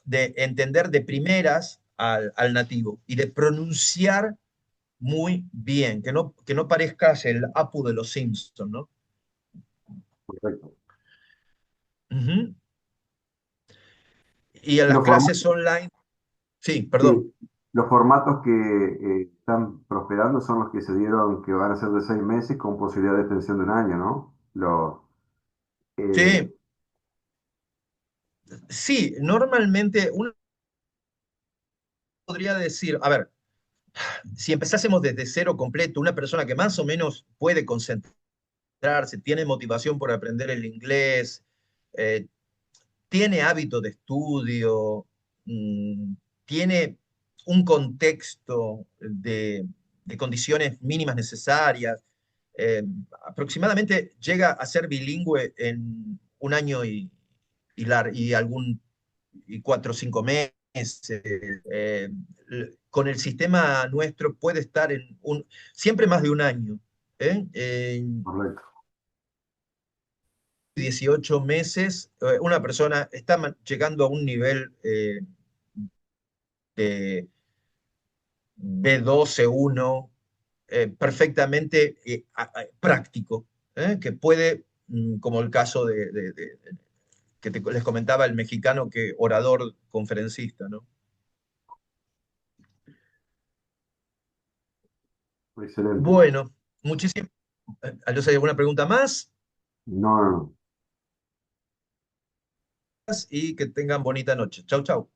de entender de primeras al nativo y de pronunciar muy bien, que no parezcas el Apu de los Simpsons, ¿no? Correcto. Ujú. Y en las Los forma- clases online, sí, perdón. sí, los formatos que están prosperando son los que se dieron que van a ser de 6 meses con posibilidad de extensión de un año, ¿no? Eh, Sí, sí, normalmente uno podría decir, a ver, si empezásemos desde cero completo, una persona que más o menos puede concentrarse, tiene motivación por aprender el inglés, eh, tiene hábito de estudio, mm, tiene un contexto de condiciones mínimas necesarias, eh, aproximadamente llega a ser bilingüe en un año y 4 o 5 meses. Eh, con el sistema nuestro puede estar siempre más de un año. En Correcto. 18 meses, una persona está llegando a un nivel de B2, C1, perfectamente práctico, que puede, como el caso que les comentaba el mexicano, que orador conferencista, ¿no? Excelente. Bueno, muchísimas. ¿Hay alguna pregunta más? No, no, no. Y que tengan bonita noche. Chau, chau.